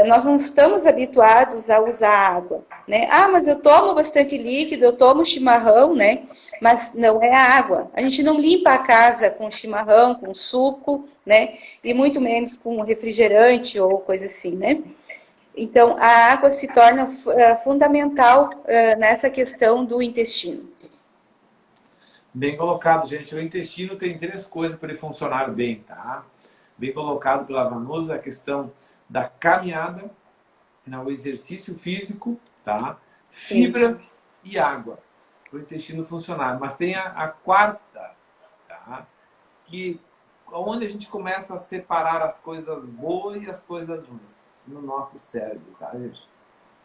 Nós não estamos habituados a usar água, né? Ah, mas eu tomo bastante líquido, eu tomo chimarrão, né? Mas não é água. A gente não limpa a casa com chimarrão, com suco, né? E muito menos com refrigerante ou coisa assim, né? Então, a água se torna fundamental nessa questão do intestino. Bem colocado, gente. O intestino tem 3 coisas para ele funcionar bem, tá? Bem colocado pela Vanusa, a questão da caminhada, o exercício físico, tá? Fibras e água, para o intestino funcionar. Mas tem a quarta, tá? Que onde a gente começa a separar as coisas boas e as coisas ruins no nosso cérebro, tá, gente?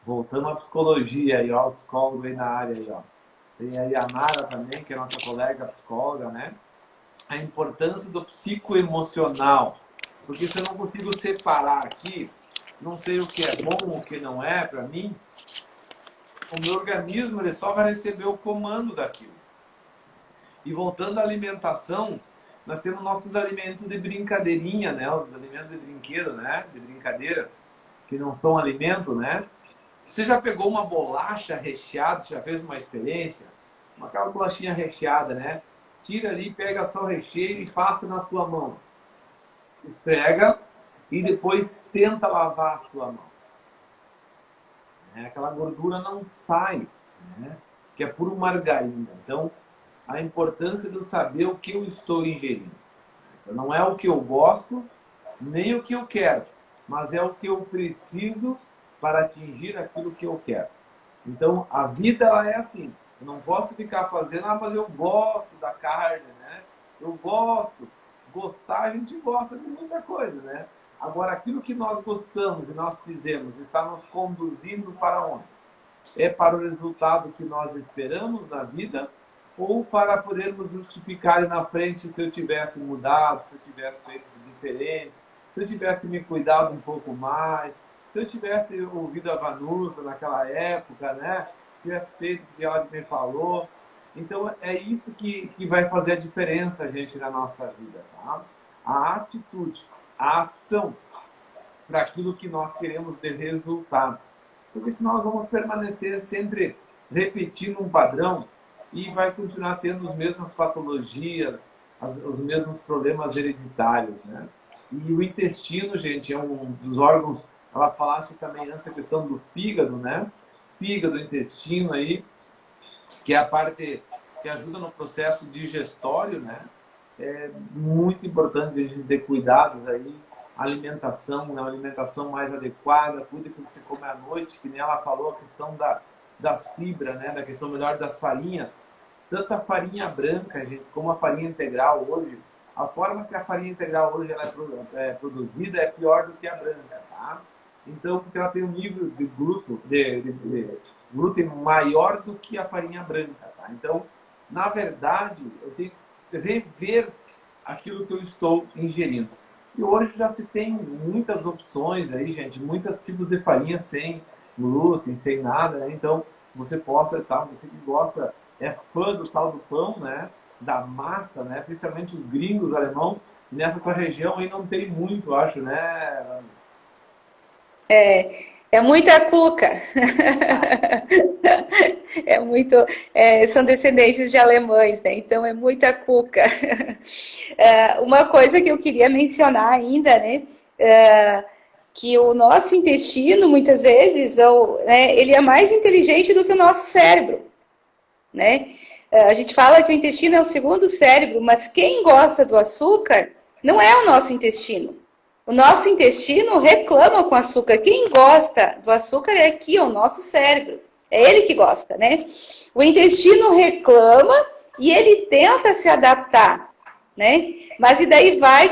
Voltando à psicologia aí, ó, o psicólogo aí na área aí, ó. Tem aí a Nara também, que é nossa colega psicóloga, né? A importância do psicoemocional. Porque se eu não consigo separar aqui, não sei o que é bom, o que não é para mim, o meu organismo ele só vai receber o comando daquilo. E voltando à alimentação, nós temos nossos alimentos de brincadeirinha, né? Os alimentos de brinquedo, né? De brincadeira, que não são alimento, né? Você já pegou uma bolacha recheada, você já fez uma experiência? Aquela bolachinha recheada, né? Tira ali, pega só o recheio e passa na sua mão. Esfrega e depois tenta lavar a sua mão. Aquela gordura não sai, né? Que é puro margarina. Então, a importância de eu saber o que eu estou ingerindo. Então, não é o que eu gosto, nem o que eu quero, mas é o que eu preciso para atingir aquilo que eu quero. Então, a vida ela é assim. Eu não posso ficar fazendo, mas eu gosto da carne, né? Eu gosto. Gostar, a gente gosta de muita coisa, né? Agora, aquilo que nós gostamos e nós fizemos está nos conduzindo para onde? É para o resultado que nós esperamos na vida ou para podermos justificar na frente se eu tivesse mudado, se eu tivesse feito diferente, se eu tivesse me cuidado um pouco mais, se eu tivesse ouvido a Vanusa naquela época, né? Tivesse feito o que ela me falou. Então, é isso que vai fazer a diferença, gente, na nossa vida, tá? A atitude, a ação para aquilo que nós queremos de resultado. Porque senão nós vamos permanecer sempre repetindo um padrão e vai continuar tendo as mesmas patologias, os mesmos problemas hereditários, né? E o intestino, gente, é um dos órgãos, ela falasse também nessa questão do fígado, né? Fígado, intestino aí, que é a parte que ajuda no processo digestório, né? É muito importante a gente ter cuidados aí, alimentação, né? Uma alimentação mais adequada, cuida que você come à noite, que nem ela falou, a questão das fibras, né? Da questão melhor das farinhas, tanto a farinha branca, gente, como a farinha integral hoje, a forma que a farinha integral hoje ela é produzida é pior do que a branca, tá? Então, porque ela tem um nível de glúten maior do que a farinha branca, tá? Então, na verdade, eu tenho que rever aquilo que eu estou ingerindo. E hoje já se tem muitas opções aí, gente, muitos tipos de farinha sem glúten, sem nada, né? Então, você possa, tá? Você que gosta, é fã do tal do pão, né? Da massa, né? Principalmente os gringos, alemão, nessa tua região aí não tem muito, acho, né? É muita cuca. É muito, são descendentes de alemães, né? Então é muita cuca. Uma coisa que eu queria mencionar ainda, né? Que o nosso intestino, muitas vezes, ele é mais inteligente do que o nosso cérebro, né? A gente fala que o intestino é o segundo cérebro, mas quem gosta do açúcar não é o nosso intestino. O nosso intestino reclama com açúcar. Quem gosta do açúcar é aqui, o nosso cérebro. É ele que gosta, né? O intestino reclama e ele tenta se adaptar, né? Mas e daí vai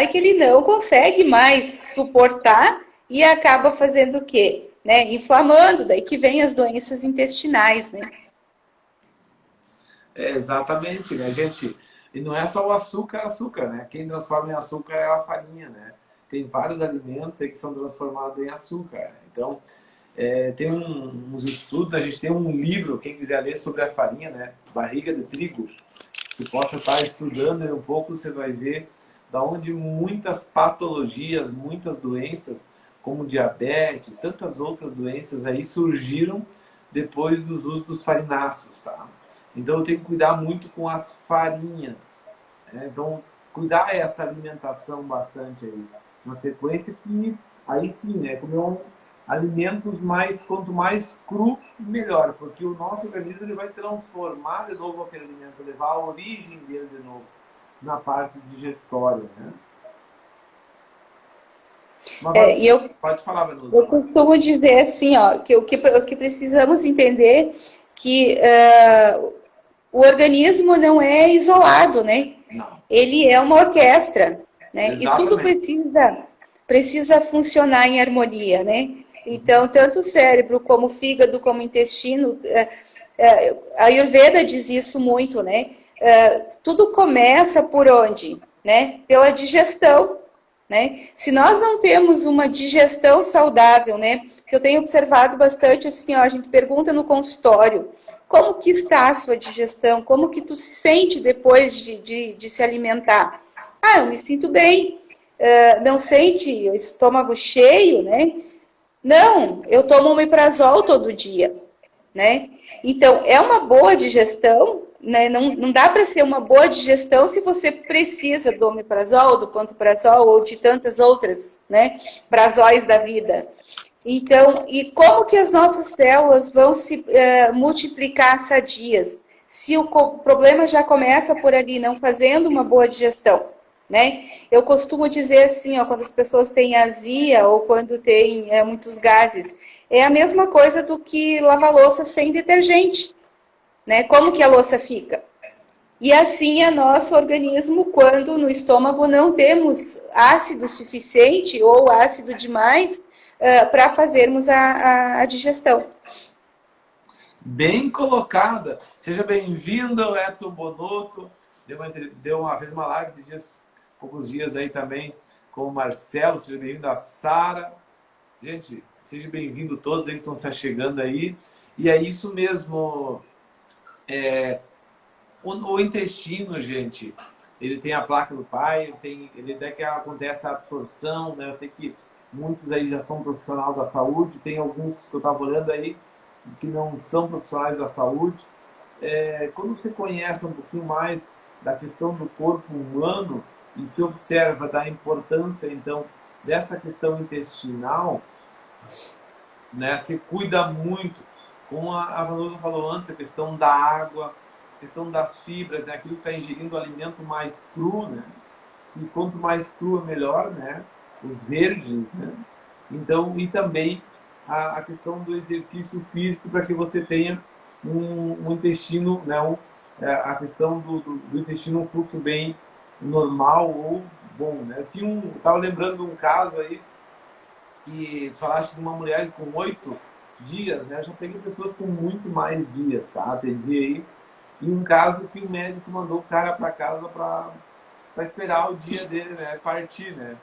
que ele não consegue mais suportar e acaba fazendo o quê? Né? Inflamando, daí que vem as doenças intestinais, né? É, exatamente, né, gente? E não é só o açúcar, né? Quem transforma em açúcar é a farinha, né? Tem vários alimentos aí que são transformados em açúcar. Então, tem uns estudos, a gente tem um livro, quem quiser ler sobre a farinha, né? Barriga de Trigo, que possa estar estudando aí um pouco, você vai ver da onde muitas patologias, muitas doenças, como diabetes, tantas outras doenças aí surgiram depois dos usos dos farináceos, tá? Então eu tenho que cuidar muito com as farinhas, né? Então, cuidar essa alimentação bastante aí. Uma sequência que, aí sim, né? Comer alimentos mais, quanto mais cru, melhor. Porque o nosso organismo ele vai transformar de novo aquele alimento, levar a origem dele de novo na parte digestória, né? Mas E eu pode falar, Venusa. Eu costumo dizer assim, ó, que o que precisamos entender que o organismo não é isolado, né? Não, Ele é uma orquestra, né? E tudo exatamente. precisa funcionar em harmonia, né? Então, tanto o cérebro como o fígado, como o intestino, a Ayurveda diz isso muito, né? Tudo começa por onde? Né? Pela digestão, né? Se nós não temos uma digestão saudável, né? Que eu tenho observado bastante assim, ó, a gente pergunta no consultório, como que está a sua digestão? Como que tu se sente depois de se alimentar? Ah, eu me sinto bem. Não sente o estômago cheio, né? Não, eu tomo omeprazol todo dia, né? Então, é uma boa digestão, né? Não dá para ser uma boa digestão se você precisa do omeprazol, do pantoprazol ou de tantas outras, né? Prazóis da vida. Então, e como que as nossas células vão se multiplicar sadias? Se o problema já começa por ali, não fazendo uma boa digestão, né? Eu costumo dizer assim, ó, quando as pessoas têm azia ou quando tem muitos gases, é a mesma coisa do que lavar louça sem detergente, né? Como que a louça fica? E assim é nosso organismo quando no estômago não temos ácido suficiente ou ácido demais para fazermos a digestão. Bem colocada. Seja bem-vindo, Edson Bonotto. Fez uma live esses dias, poucos dias aí também com o Marcelo. Seja bem-vindo a Sara. Gente, seja bem-vindo todos aí que estão se chegando aí. E é isso mesmo. O intestino, gente, ele tem a placa do pai, ele até que acontece a absorção, né? Eu sei que muitos aí já são profissionais da saúde, tem alguns que eu estava olhando aí que não são profissionais da saúde. Quando você conhece um pouquinho mais da questão do corpo humano e se observa da importância, então, dessa questão intestinal, né? Se cuida muito, como a Vanusa falou antes, a questão da água, a questão das fibras, né? Aquilo que está ingerindo alimento mais cru, né? E quanto mais cru, melhor, né? Os verdes, né? Então, e também a questão do exercício físico para que você tenha um intestino, né? A questão do intestino, um fluxo bem normal ou bom, né? Eu estava lembrando de um caso aí que falaste de uma mulher com 8 dias, né? Eu já peguei pessoas com muito mais dias, tá? Atendi aí. E um caso que o médico mandou o cara para casa para esperar o dia dele, né? Partir, né?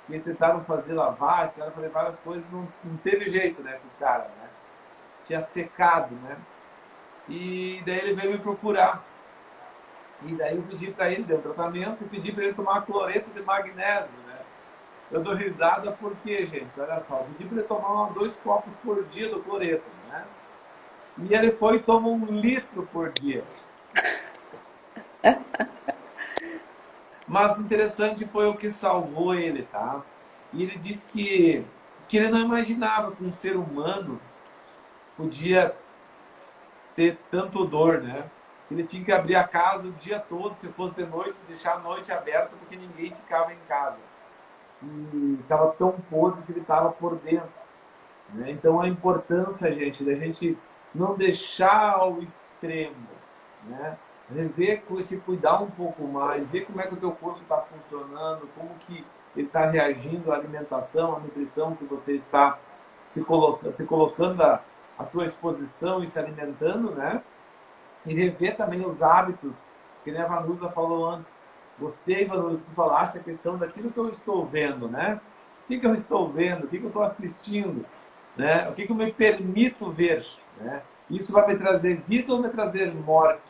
E eles tentaram fazer lavagem, tentaram fazer várias coisas, não teve jeito, né? Com o cara, né? Tinha secado, né? E daí ele veio me procurar. E daí eu pedi para ele, deu um tratamento, e pedi para ele tomar cloreto de magnésio, né? Eu dou risada porque, gente, olha só, eu pedi para ele tomar 2 copos por dia do cloreto, né? E ele foi e toma 1 litro por dia. Mas interessante foi o que salvou ele, tá? E ele disse que ele não imaginava que um ser humano podia ter tanto dor, né? Ele tinha que abrir a casa o dia todo, se fosse de noite, deixar a noite aberta, porque ninguém ficava em casa. E estava tão podre que ele estava por dentro, né? Então a importância, gente, da gente não deixar ao extremo, né? Rever, se cuidar um pouco mais, ver como é que o teu corpo está funcionando, como que ele está reagindo à alimentação, à nutrição que você está te colocando a tua exposição e se alimentando, né? E rever também os hábitos, que nem a Vanusa falou antes. Gostei, Vanusa, que tu falaste a questão daquilo que eu estou vendo, né? O que eu estou vendo? O que eu estou assistindo? Né? O que eu me permito ver? Né? Isso vai me trazer vida ou me trazer morte?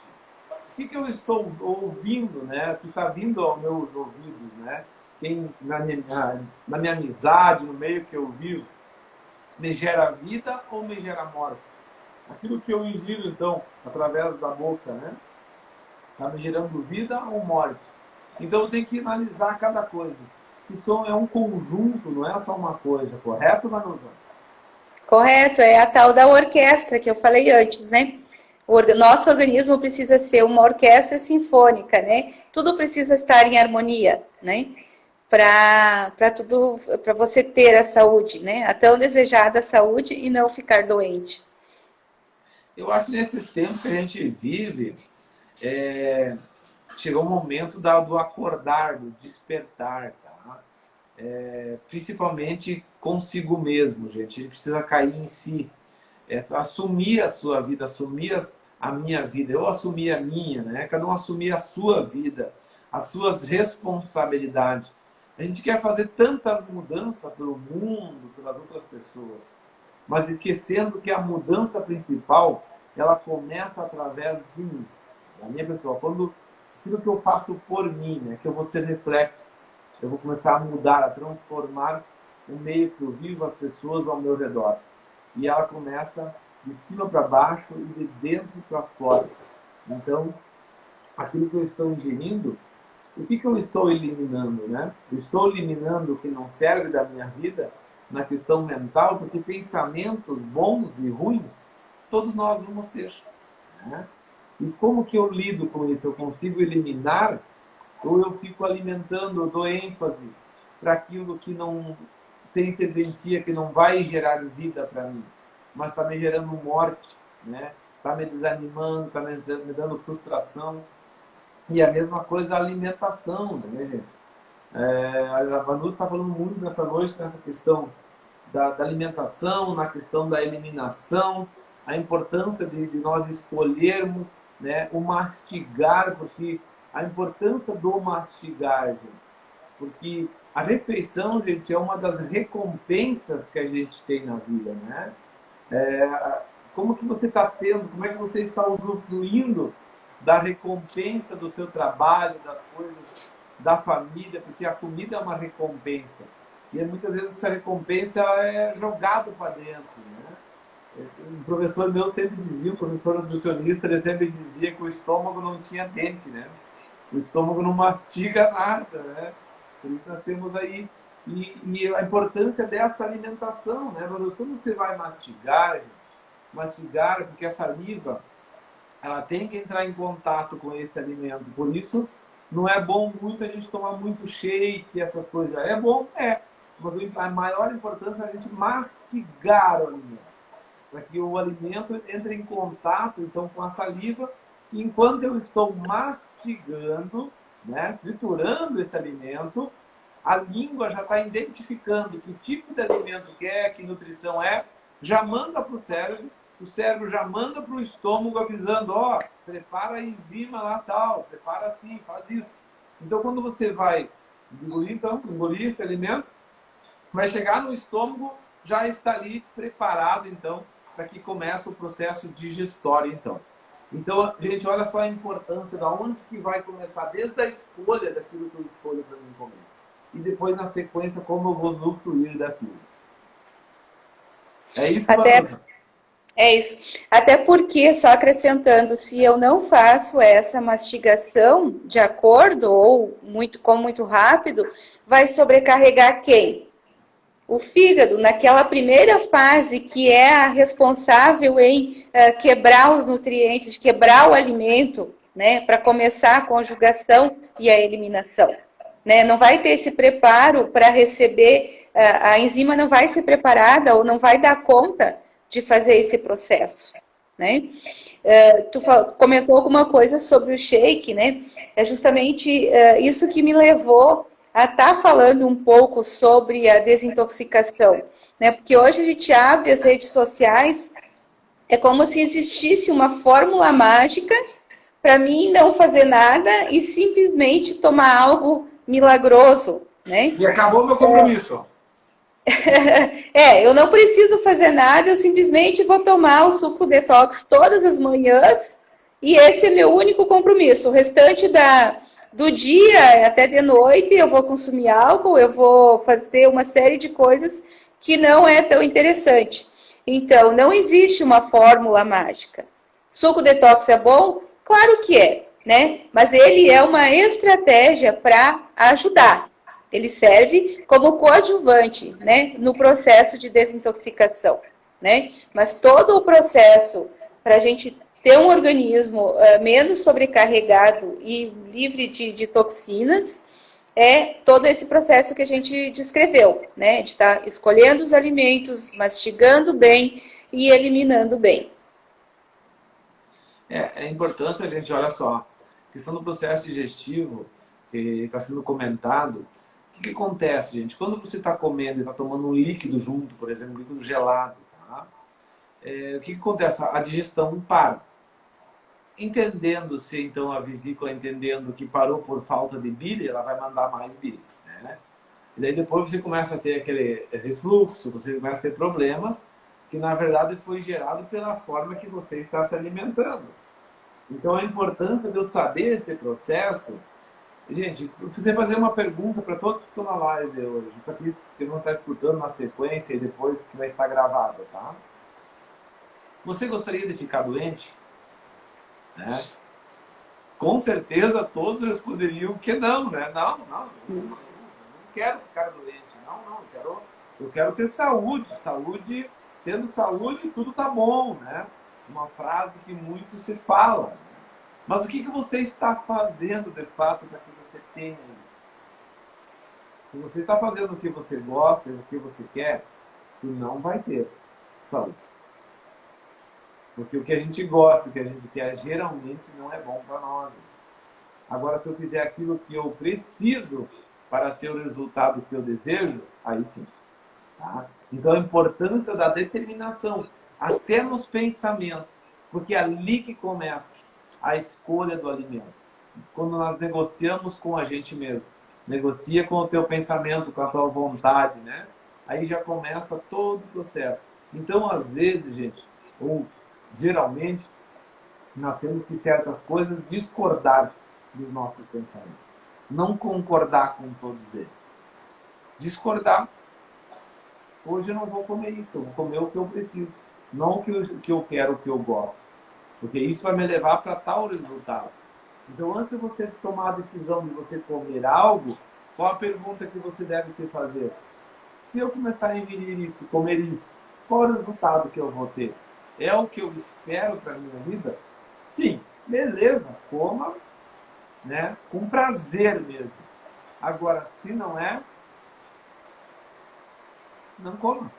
O que eu estou ouvindo, né? Que está vindo aos meus ouvidos, né? Quem, na minha amizade, no meio que eu vivo, me gera vida ou me gera morte? Aquilo que eu ingiro, então, através da boca, né? Está me gerando vida ou morte? Então eu tenho que analisar cada coisa. Que som é um conjunto, não é só uma coisa, correto, Vanusa? Correto, é a tal da orquestra que eu falei antes, né? Nosso organismo precisa ser uma orquestra sinfônica, né? Tudo precisa estar em harmonia, né? Para você ter a saúde, né? A tão desejada saúde e não ficar doente. Eu acho que nesses tempos que a gente vive, chegou o momento do acordar, do despertar, tá? Principalmente consigo mesmo, gente. A gente precisa cair em si, assumir a sua vida, assumir a minha vida. Eu assumi a minha, né? Cada um assumir a sua vida, as suas responsabilidades. A gente quer fazer tantas mudanças pelo mundo, pelas outras pessoas, mas esquecendo que a mudança principal, ela começa através de mim, da minha pessoa. Quando aquilo que eu faço por mim, né, que eu vou ser reflexo, eu vou começar a mudar, a transformar o meio que eu vivo, as pessoas ao meu redor. E ela começa de cima para baixo e de dentro para fora. Então, aquilo que eu estou ingerindo, o que eu estou eliminando, né? Eu estou eliminando o que não serve da minha vida na questão mental, porque pensamentos bons e ruins, todos nós vamos ter, né? E como que eu lido com isso? Eu consigo eliminar ou eu fico alimentando, eu dou ênfase para aquilo que não tem serventia, que não vai gerar vida para mim, mas está me gerando morte, né? Está me desanimando, está me dando frustração. E a mesma coisa a alimentação, né, gente? A Vanus está falando muito nessa noite, nessa questão da alimentação, na questão da eliminação, a importância de nós escolhermos, né, o mastigar, porque a importância do mastigar, gente, porque a refeição, gente, é uma das recompensas que a gente tem na vida, né? Como que você está tendo, como é que você está usufruindo da recompensa do seu trabalho, das coisas da família, porque a comida é uma recompensa. E muitas vezes essa recompensa é jogada para dentro, né? Um professor meu sempre dizia, um professor nutricionista, ele sempre dizia que o estômago não tinha dente, né? O estômago não mastiga nada, né? Por isso nós temos aí e a importância dessa alimentação, né? Quando você vai mastigar, porque a saliva, ela tem que entrar em contato com esse alimento. Por isso, não é bom muito a gente tomar muito shake, essas coisas. É bom, mas a maior importância é a gente mastigar o alimento, para que o alimento entre em contato, então, com a saliva. E enquanto eu estou mastigando, né, triturando esse alimento, a língua já está identificando que tipo de alimento que nutrição já manda para o cérebro já manda para o estômago avisando, prepara a enzima lá tal, prepara assim, faz isso. Então, quando você vai engolir esse alimento, vai chegar no estômago, já está ali preparado, então, para que comece o processo digestório, então. Então, gente, olha só a importância da onde que vai começar, desde a escolha daquilo que eu escolho para mim comer. E depois, na sequência, como eu vou usufruir daquilo. É isso, Vanessa? É isso. Até porque, só acrescentando, se eu não faço essa mastigação de acordo ou muito rápido, vai sobrecarregar quem? O fígado, naquela primeira fase que é a responsável em quebrar os nutrientes, quebrar o alimento, né, para começar a conjugação e a eliminação. Né? Não vai ter esse preparo para receber, a enzima não vai ser preparada ou não vai dar conta de fazer esse processo, né? Tu comentou alguma coisa sobre o shake, né? É justamente isso que me levou a estar falando um pouco sobre a desintoxicação, né? Porque hoje a gente abre as redes sociais É como se existisse uma fórmula mágica para mim não fazer nada e simplesmente tomar algo milagroso, né? E acabou o meu compromisso. Eu não preciso fazer nada, eu simplesmente vou tomar o suco detox todas as manhãs e esse é meu único compromisso. O restante do dia, até de noite, eu vou consumir álcool, eu vou fazer uma série de coisas que não é tão interessante. Então, não existe uma fórmula mágica. Suco detox é bom? Claro que é, né? Mas ele é uma estratégia para ajudar. Ele serve como coadjuvante, né, no processo de desintoxicação, né? Mas todo o processo para a gente ter um organismo menos sobrecarregado e livre de toxinas é todo esse processo que a gente descreveu, né? De estar escolhendo os alimentos, mastigando bem e eliminando bem. É importante a gente, olha só, a questão do processo digestivo, que está sendo comentado. O que acontece, gente? Quando você está comendo e está tomando um líquido junto, por exemplo, um líquido gelado, tá? O que acontece? A digestão para. Entendendo-se, então, a vesícula entendendo que parou por falta de bile, ela vai mandar mais bile, né? E daí depois você começa a ter aquele refluxo, você começa a ter problemas que, na verdade, foi gerado pela forma que você está se alimentando. Então, a importância de eu saber esse processo... Gente, eu preciso fazer uma pergunta para todos que estão na live hoje, para aqueles que vão estar escutando na sequência e depois que vai estar gravado, tá? Você gostaria de ficar doente? Né? Com certeza todos responderiam que não, né? Não quero ficar doente, eu quero ter saúde, tendo saúde tudo tá bom, né? Uma frase que muito se fala. Mas o que você está fazendo de fato para que você tenha isso? Se você está fazendo o que você gosta, o que você quer, tu não vai ter saúde. Porque o que a gente gosta, o que a gente quer, geralmente não é bom para nós. Agora, se eu fizer aquilo que eu preciso para ter o resultado que eu desejo, aí sim. Tá? Então, a importância da determinação, até nos pensamentos, porque é ali que começa a escolha do alimento. Quando nós negociamos com a gente mesmo, negocia com o teu pensamento, com a tua vontade, né? Aí já começa todo o processo. Então, às vezes, gente, ou geralmente, nós temos que certas coisas discordar dos nossos pensamentos. Não concordar com todos eles. Discordar. Hoje eu não vou comer isso, eu vou comer o que eu preciso. Não o que eu quero, o que eu gosto. Porque isso vai me levar para tal resultado. Então, antes de você tomar a decisão de você comer algo, qual a pergunta que você deve se fazer? Se eu começar a ingerir isso, comer isso, qual é o resultado que eu vou ter? É o que eu espero para a minha vida? Sim, beleza, coma, né? Com prazer mesmo. Agora, se não é, não coma.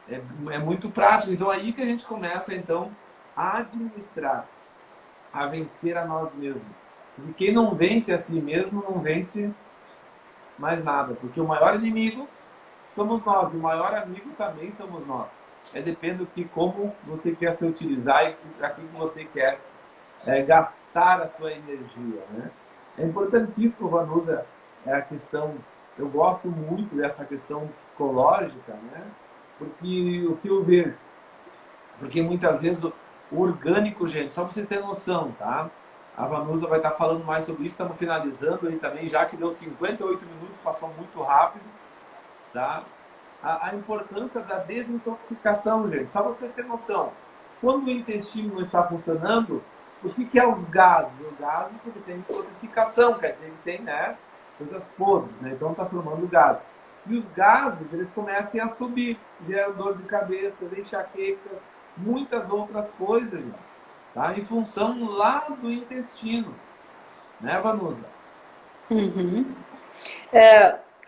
É muito prático. Então, aí que a gente começa, então, a administrar, a vencer a nós mesmos. Porque quem não vence a si mesmo, não vence mais nada. Porque o maior inimigo somos nós, e o maior amigo também somos nós. Depende de como você quer se utilizar e para que você quer gastar a sua energia. Né? É importantíssimo, Vanusa, a questão, eu gosto muito dessa questão psicológica, né? Porque o que eu vejo, porque muitas vezes o orgânico, gente, só para vocês terem noção, tá? A Vanusa vai estar falando mais sobre isso, estamos finalizando aí também, já que deu 58 minutos, passou muito rápido, tá? A importância da desintoxicação, gente, só para vocês terem noção. Quando o intestino não está funcionando, o que é os gases? O gás, porque tem purificação, quer dizer, ele tem, né, coisas podres, né? Então está formando gás. E os gases, eles começam a subir, geram dor de cabeça, enxaquecas, muitas outras coisas, gente, tá? Em função lá do intestino, né, Vanusa? Uhum.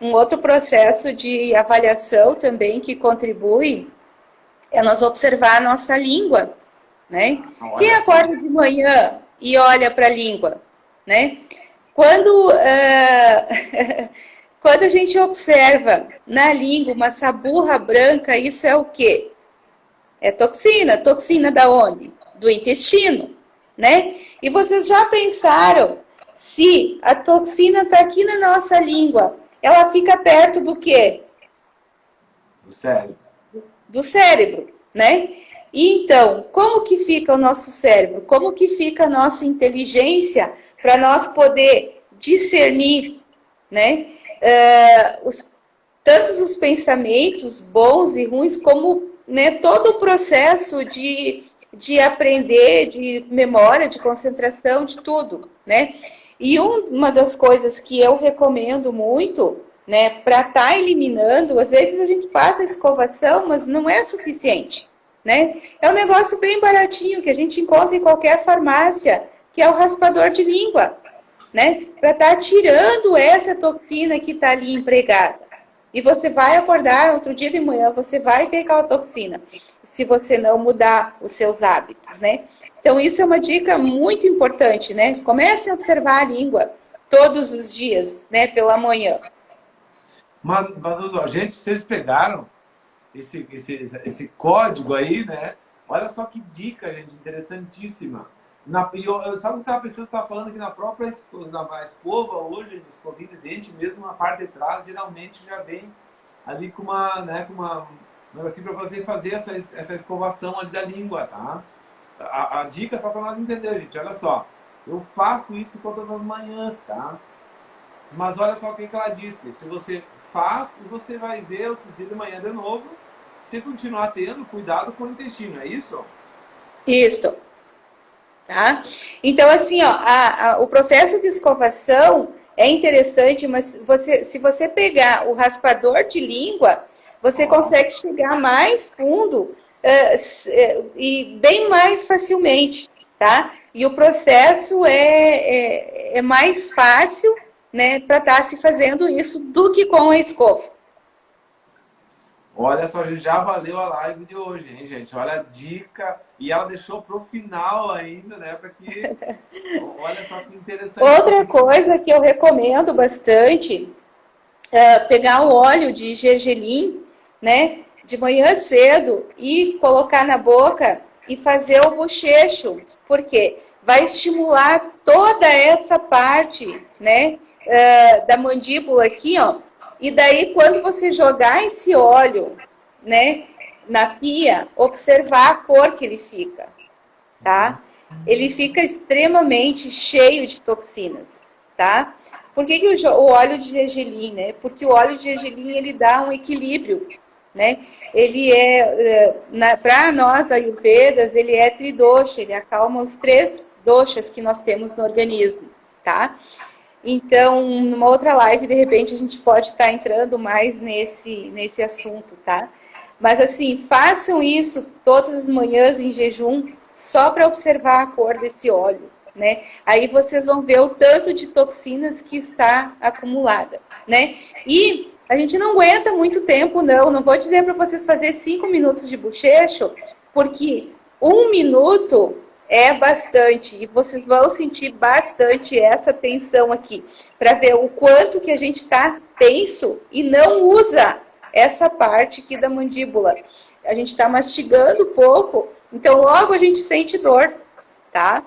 Um outro processo de avaliação também que contribui é nós observar a nossa língua, né? Quem acorda de manhã e olha para a língua, né? Quando a gente observa na língua uma saburra branca, isso é o quê? É toxina. Toxina da onde? Do intestino, né? E vocês já pensaram se a toxina está aqui na nossa língua, ela fica perto do quê? Do cérebro. Do cérebro, né? E então, como que fica o nosso cérebro? Como que fica a nossa inteligência para nós poder discernir, né? Tantos os pensamentos bons e ruins, como, né, todo o processo de aprender, de memória, de concentração, de tudo, né? E uma das coisas que eu recomendo muito, né, para estar eliminando, às vezes a gente faz a escovação, mas não é suficiente, né? É um negócio bem baratinho que a gente encontra em qualquer farmácia, que é o raspador de língua, né? Para estar tirando essa toxina que está ali empregada. E você vai acordar outro dia de manhã, você vai ver aquela toxina, se você não mudar os seus hábitos, né? Então, isso é uma dica muito importante, né? Comece a observar a língua todos os dias, né? Pela manhã. Mas ó, gente, vocês pegaram esse código aí, né? Olha só que dica, gente, interessantíssima. Sabe o que eu estava pensando? Você estava falando que na própria escova hoje, escovinha de dente, mesmo na parte de trás, geralmente já vem ali com uma, né, assim, para você fazer essa escovação ali da língua, tá? A dica só para nós entender, gente, olha só. Eu faço isso todas as manhãs, tá? Mas olha só o que ela disse. Se você faz, você vai ver outro dia de manhã de novo, se continuar tendo cuidado com o intestino, é isso? Isso. Tá? Então, assim, ó, o processo de escovação é interessante, mas se você pegar o raspador de língua, você consegue chegar mais fundo e bem mais facilmente, tá? E o processo é mais fácil, né, para estar se fazendo isso do que com a escova. Olha só, já valeu a live de hoje, hein, gente? Olha a dica. E ela deixou pro final ainda, né? Para que... Olha só que interessante. Outra coisa que eu recomendo bastante é pegar o óleo de gergelim, né? De manhã cedo e colocar na boca e fazer o bochecho. Por quê? Vai estimular toda essa parte, né? Da mandíbula aqui, ó. E daí, quando você jogar esse óleo, né, na pia, observar a cor que ele fica, tá? Ele fica extremamente cheio de toxinas, tá? Por que o óleo de gergelim, né? Porque o óleo de gergelim, ele dá um equilíbrio, né? Ele para nós ayurvedas, ele é tridosha, ele acalma os 3 doshas que nós temos no organismo, tá? Então, numa outra live, de repente, a gente pode estar entrando mais nesse assunto, tá? Mas, assim, façam isso todas as manhãs em jejum, só para observar a cor desse óleo, né? Aí vocês vão ver o tanto de toxinas que está acumulada, né? E a gente não aguenta muito tempo, não vou dizer para vocês fazer 5 minutos de bochecho, porque 1 minuto é bastante, e vocês vão sentir bastante essa tensão aqui, para ver o quanto que a gente está tenso e não usa essa parte aqui da mandíbula. A gente está mastigando pouco, então logo a gente sente dor, tá?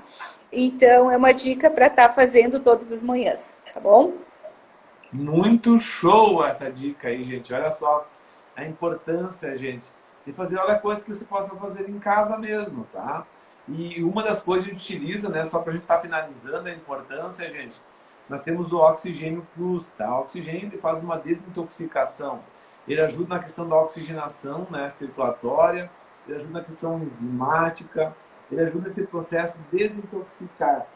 Então é uma dica para estar fazendo todas as manhãs, tá bom? Muito show essa dica aí, gente. Olha só a importância, gente, de fazer, olha, coisa que você possa fazer em casa mesmo, tá? E uma das coisas que a gente utiliza, né, só para a gente estar finalizando a importância, gente, nós temos o Oxigênio Plus, tá? O oxigênio, ele faz uma desintoxicação. Ele ajuda na questão da oxigenação, né, circulatória, ele ajuda na questão enzimática, ele ajuda nesse processo de desintoxicar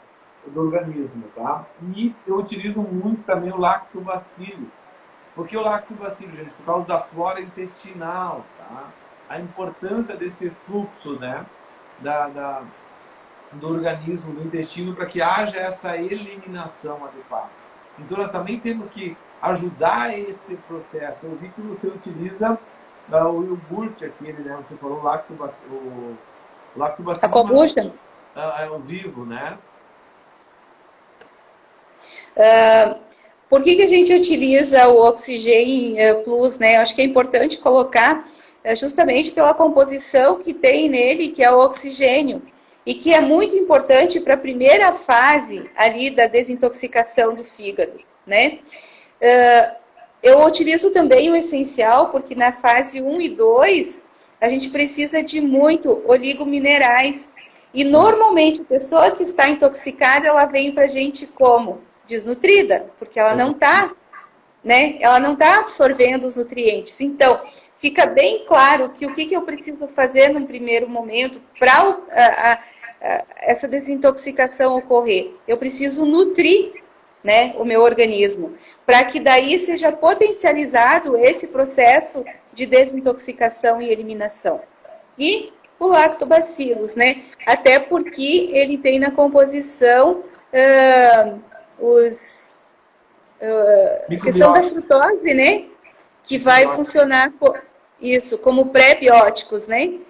do organismo, tá? E eu utilizo muito também o Lactobacillus. Por que o Lactobacillus, gente? Por causa da flora intestinal, tá? A importância desse fluxo, né, do organismo, do intestino, para que haja essa eliminação adequada. Então, nós também temos que ajudar esse processo. Eu vi que você utiliza o iogurte, aquele, né? Você falou o lactobacillus. A kombucha? É o vivo, né? Por que a gente utiliza o Oxigênio Plus, né? Eu acho que é importante colocar, justamente pela composição que tem nele, que é o oxigênio, e que é muito importante para a primeira fase ali da desintoxicação do fígado, né? Eu utilizo também o essencial, porque na fase 1 e 2, a gente precisa de muito oligominerais. E normalmente a pessoa que está intoxicada, ela vem para a gente como? Desnutrida, porque ela não está, né? Ela não está absorvendo os nutrientes. Então, fica bem claro que o que eu preciso fazer num primeiro momento para essa desintoxicação ocorrer. Eu preciso nutrir, né, o meu organismo, para que daí seja potencializado esse processo de desintoxicação e eliminação. E o lactobacillus, né? Até porque ele tem na composição a questão da frutose, né? Que vai funcionar como pré-bióticos, né?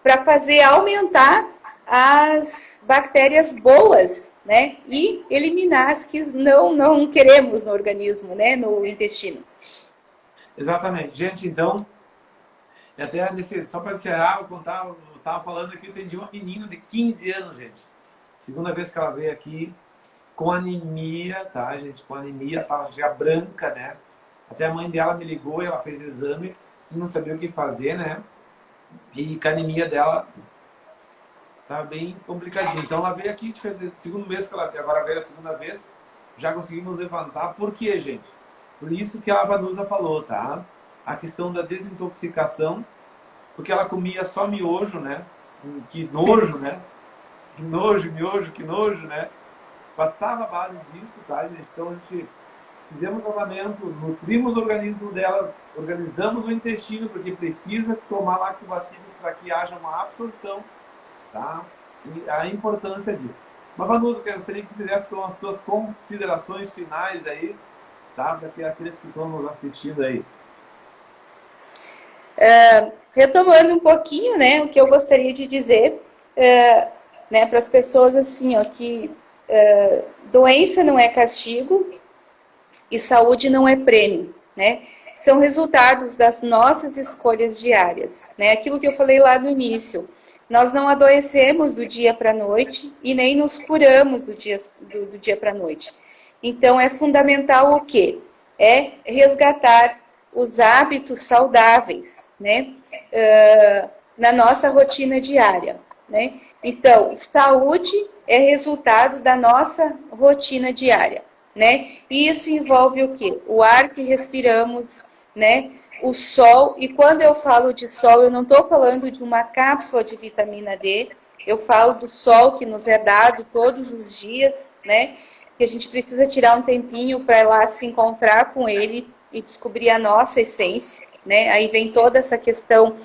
Para fazer aumentar as bactérias boas, né? E eliminar as que não queremos no organismo, né? No intestino. Exatamente. Gente, então, até só para encerrar, eu estava falando aqui, eu atendi uma menina de 15 anos, gente. Segunda vez que ela veio aqui com anemia, tá, gente? Com anemia, estava já branca, né? Até a mãe dela me ligou e ela fez exames e não sabia o que fazer, né? E com a anemia dela tá bem complicadinho. Então ela veio aqui, a gente fez o segundo mês que ela agora veio a segunda vez, já conseguimos levantar. Por quê, gente? Por isso que a Vanusa falou, tá? A questão da desintoxicação, porque ela comia só miojo, né? Que nojo, né? Que nojo, miojo, que nojo, né? Passava a base disso, tá, gente? Então a gente fizemos tratamento, nutrimos o organismo delas, organizamos o intestino, porque precisa tomar lactobacillus para que haja uma absorção, tá? E a importância disso. Mas, Vanusa, eu gostaria que fizesse com as tuas considerações finais aí, tá? Para que aqueles que estão nos assistindo aí. Retomando um pouquinho, né, o que eu gostaria de dizer, né, para as pessoas assim, ó, que doença não é castigo e saúde não é prêmio, né? São resultados das nossas escolhas diárias, né? Aquilo que eu falei lá no início. Nós não adoecemos do dia para a noite e nem nos curamos do dia para a noite. Então, é fundamental o quê? É resgatar os hábitos saudáveis, né? Na nossa rotina diária, né? Então, saúde é resultado da nossa rotina diária, né? E isso envolve o quê? O ar que respiramos, né? O sol, e quando eu falo de sol, eu não estou falando de uma cápsula de vitamina D, eu falo do sol que nos é dado todos os dias, né? Que a gente precisa tirar um tempinho para ir lá se encontrar com ele e descobrir a nossa essência, né? Aí vem toda essa questão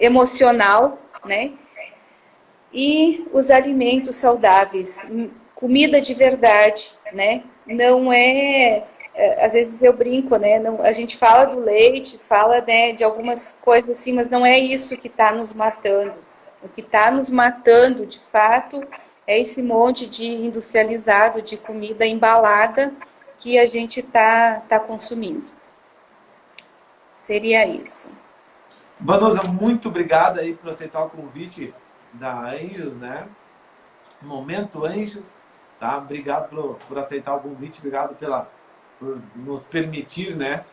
emocional, né? E os alimentos saudáveis, comida de verdade, né? Não é... Às vezes eu brinco, né? Não, a gente fala do leite, fala, né, de algumas coisas assim, mas não é isso que está nos matando. O que está nos matando, de fato, é esse monte de industrializado, de comida embalada que a gente tá consumindo. Seria isso. Vanusa, muito obrigado aí por aceitar o convite da Anjos, né? Momento Anjos, tá? Obrigado por aceitar o convite, obrigado por nos permitir, né,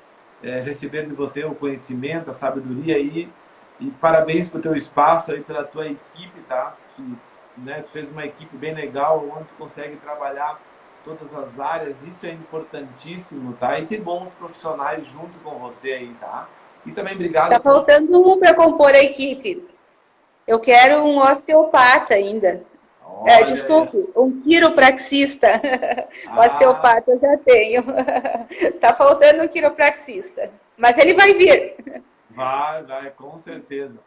receber de você o conhecimento, a sabedoria aí, e parabéns pelo teu espaço aí, pela tua equipe, tá? Que, né, tu fez uma equipe bem legal, onde tu consegue trabalhar todas as áreas, isso é importantíssimo, tá? E ter bons profissionais junto com você aí, tá? E também obrigado... Tá faltando um para compor a equipe. Eu quero um osteopata ainda. Desculpe, um quiropraxista. Osteopata eu já tenho. Tá faltando um quiropraxista. Mas ele vai vir. Vai, com certeza.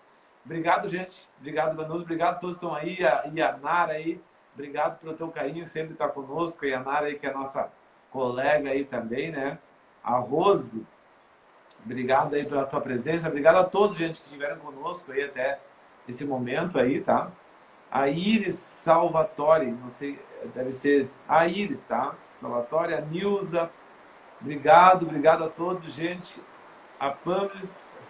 Obrigado, gente. Obrigado, Vanusa. Obrigado a todos que estão aí. E a Nara aí. Obrigado pelo teu carinho, sempre estar conosco. E a Nara aí, que é a nossa colega aí também, né? A Rose. Obrigado aí pela tua presença. Obrigado a todos, gente, que estiveram conosco aí até esse momento aí, tá? A Iris Salvatore, não sei, deve ser a Iris, tá? Salvatore, a Nilza, obrigado a todos, gente. A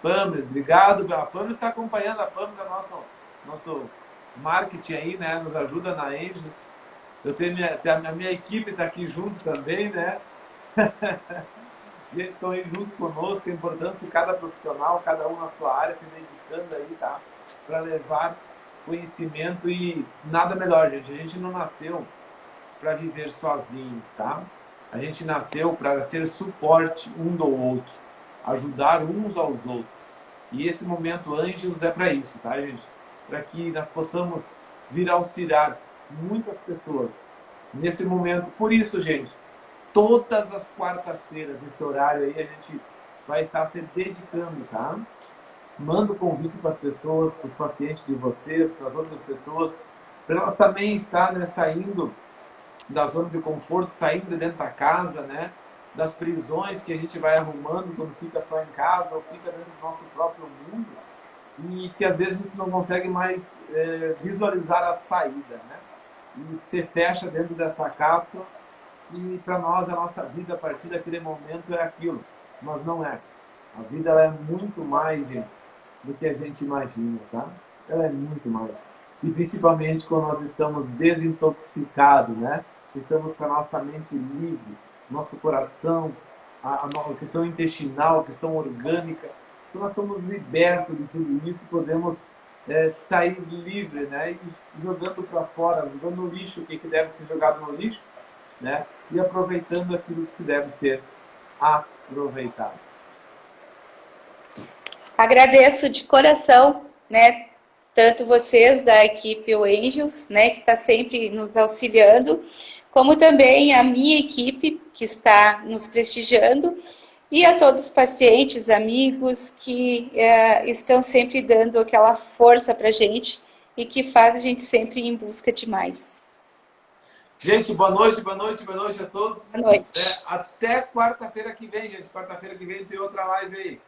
Pamela, obrigado. A Pamela está acompanhando, a Pamela é nosso marketing aí, né? Nos ajuda na Angels. Eu tenho a minha equipe está aqui junto também, né? E eles estão aí junto conosco, a importância de cada profissional, cada um na sua área, se dedicando aí, tá? Para levar conhecimento e nada melhor, gente. A gente não nasceu para viver sozinhos, tá? A gente nasceu para ser suporte um do outro, ajudar uns aos outros. E esse momento Ângelos é para isso, tá, gente? Para que nós possamos vir auxiliar muitas pessoas nesse momento. Por isso, gente, todas as quartas-feiras, nesse horário aí, a gente vai estar se dedicando, tá? Manda o convite para as pessoas, para os pacientes de vocês, para as outras pessoas, para elas também estar, né, saindo da zona de conforto, saindo de dentro da casa, né? Das prisões que a gente vai arrumando quando fica só em casa ou fica dentro do nosso próprio mundo e que às vezes a gente não consegue mais visualizar a saída, né? E se fecha dentro dessa cápsula e para nós a nossa vida a partir daquele momento é aquilo, mas não é. A vida ela é muito mais, gente, do que a gente imagina, tá? Ela é muito mais. E principalmente quando nós estamos desintoxicados, né? Estamos com a nossa mente livre, nosso coração, a questão intestinal, a questão orgânica. Então nós estamos libertos de tudo isso e podemos sair livre, né? E jogando para fora, jogando no lixo o que deve ser jogado no lixo, né? E aproveitando aquilo que se deve ser aproveitado. Agradeço de coração, né, tanto vocês da equipe O Angels, né, que está sempre nos auxiliando, como também a minha equipe, que está nos prestigiando, e a todos os pacientes, amigos, que estão sempre dando aquela força para a gente e que faz a gente sempre ir em busca de mais. Gente, boa noite, boa noite, boa noite a todos. Boa noite. Até quarta-feira que vem, gente. Quarta-feira que vem tem outra live aí.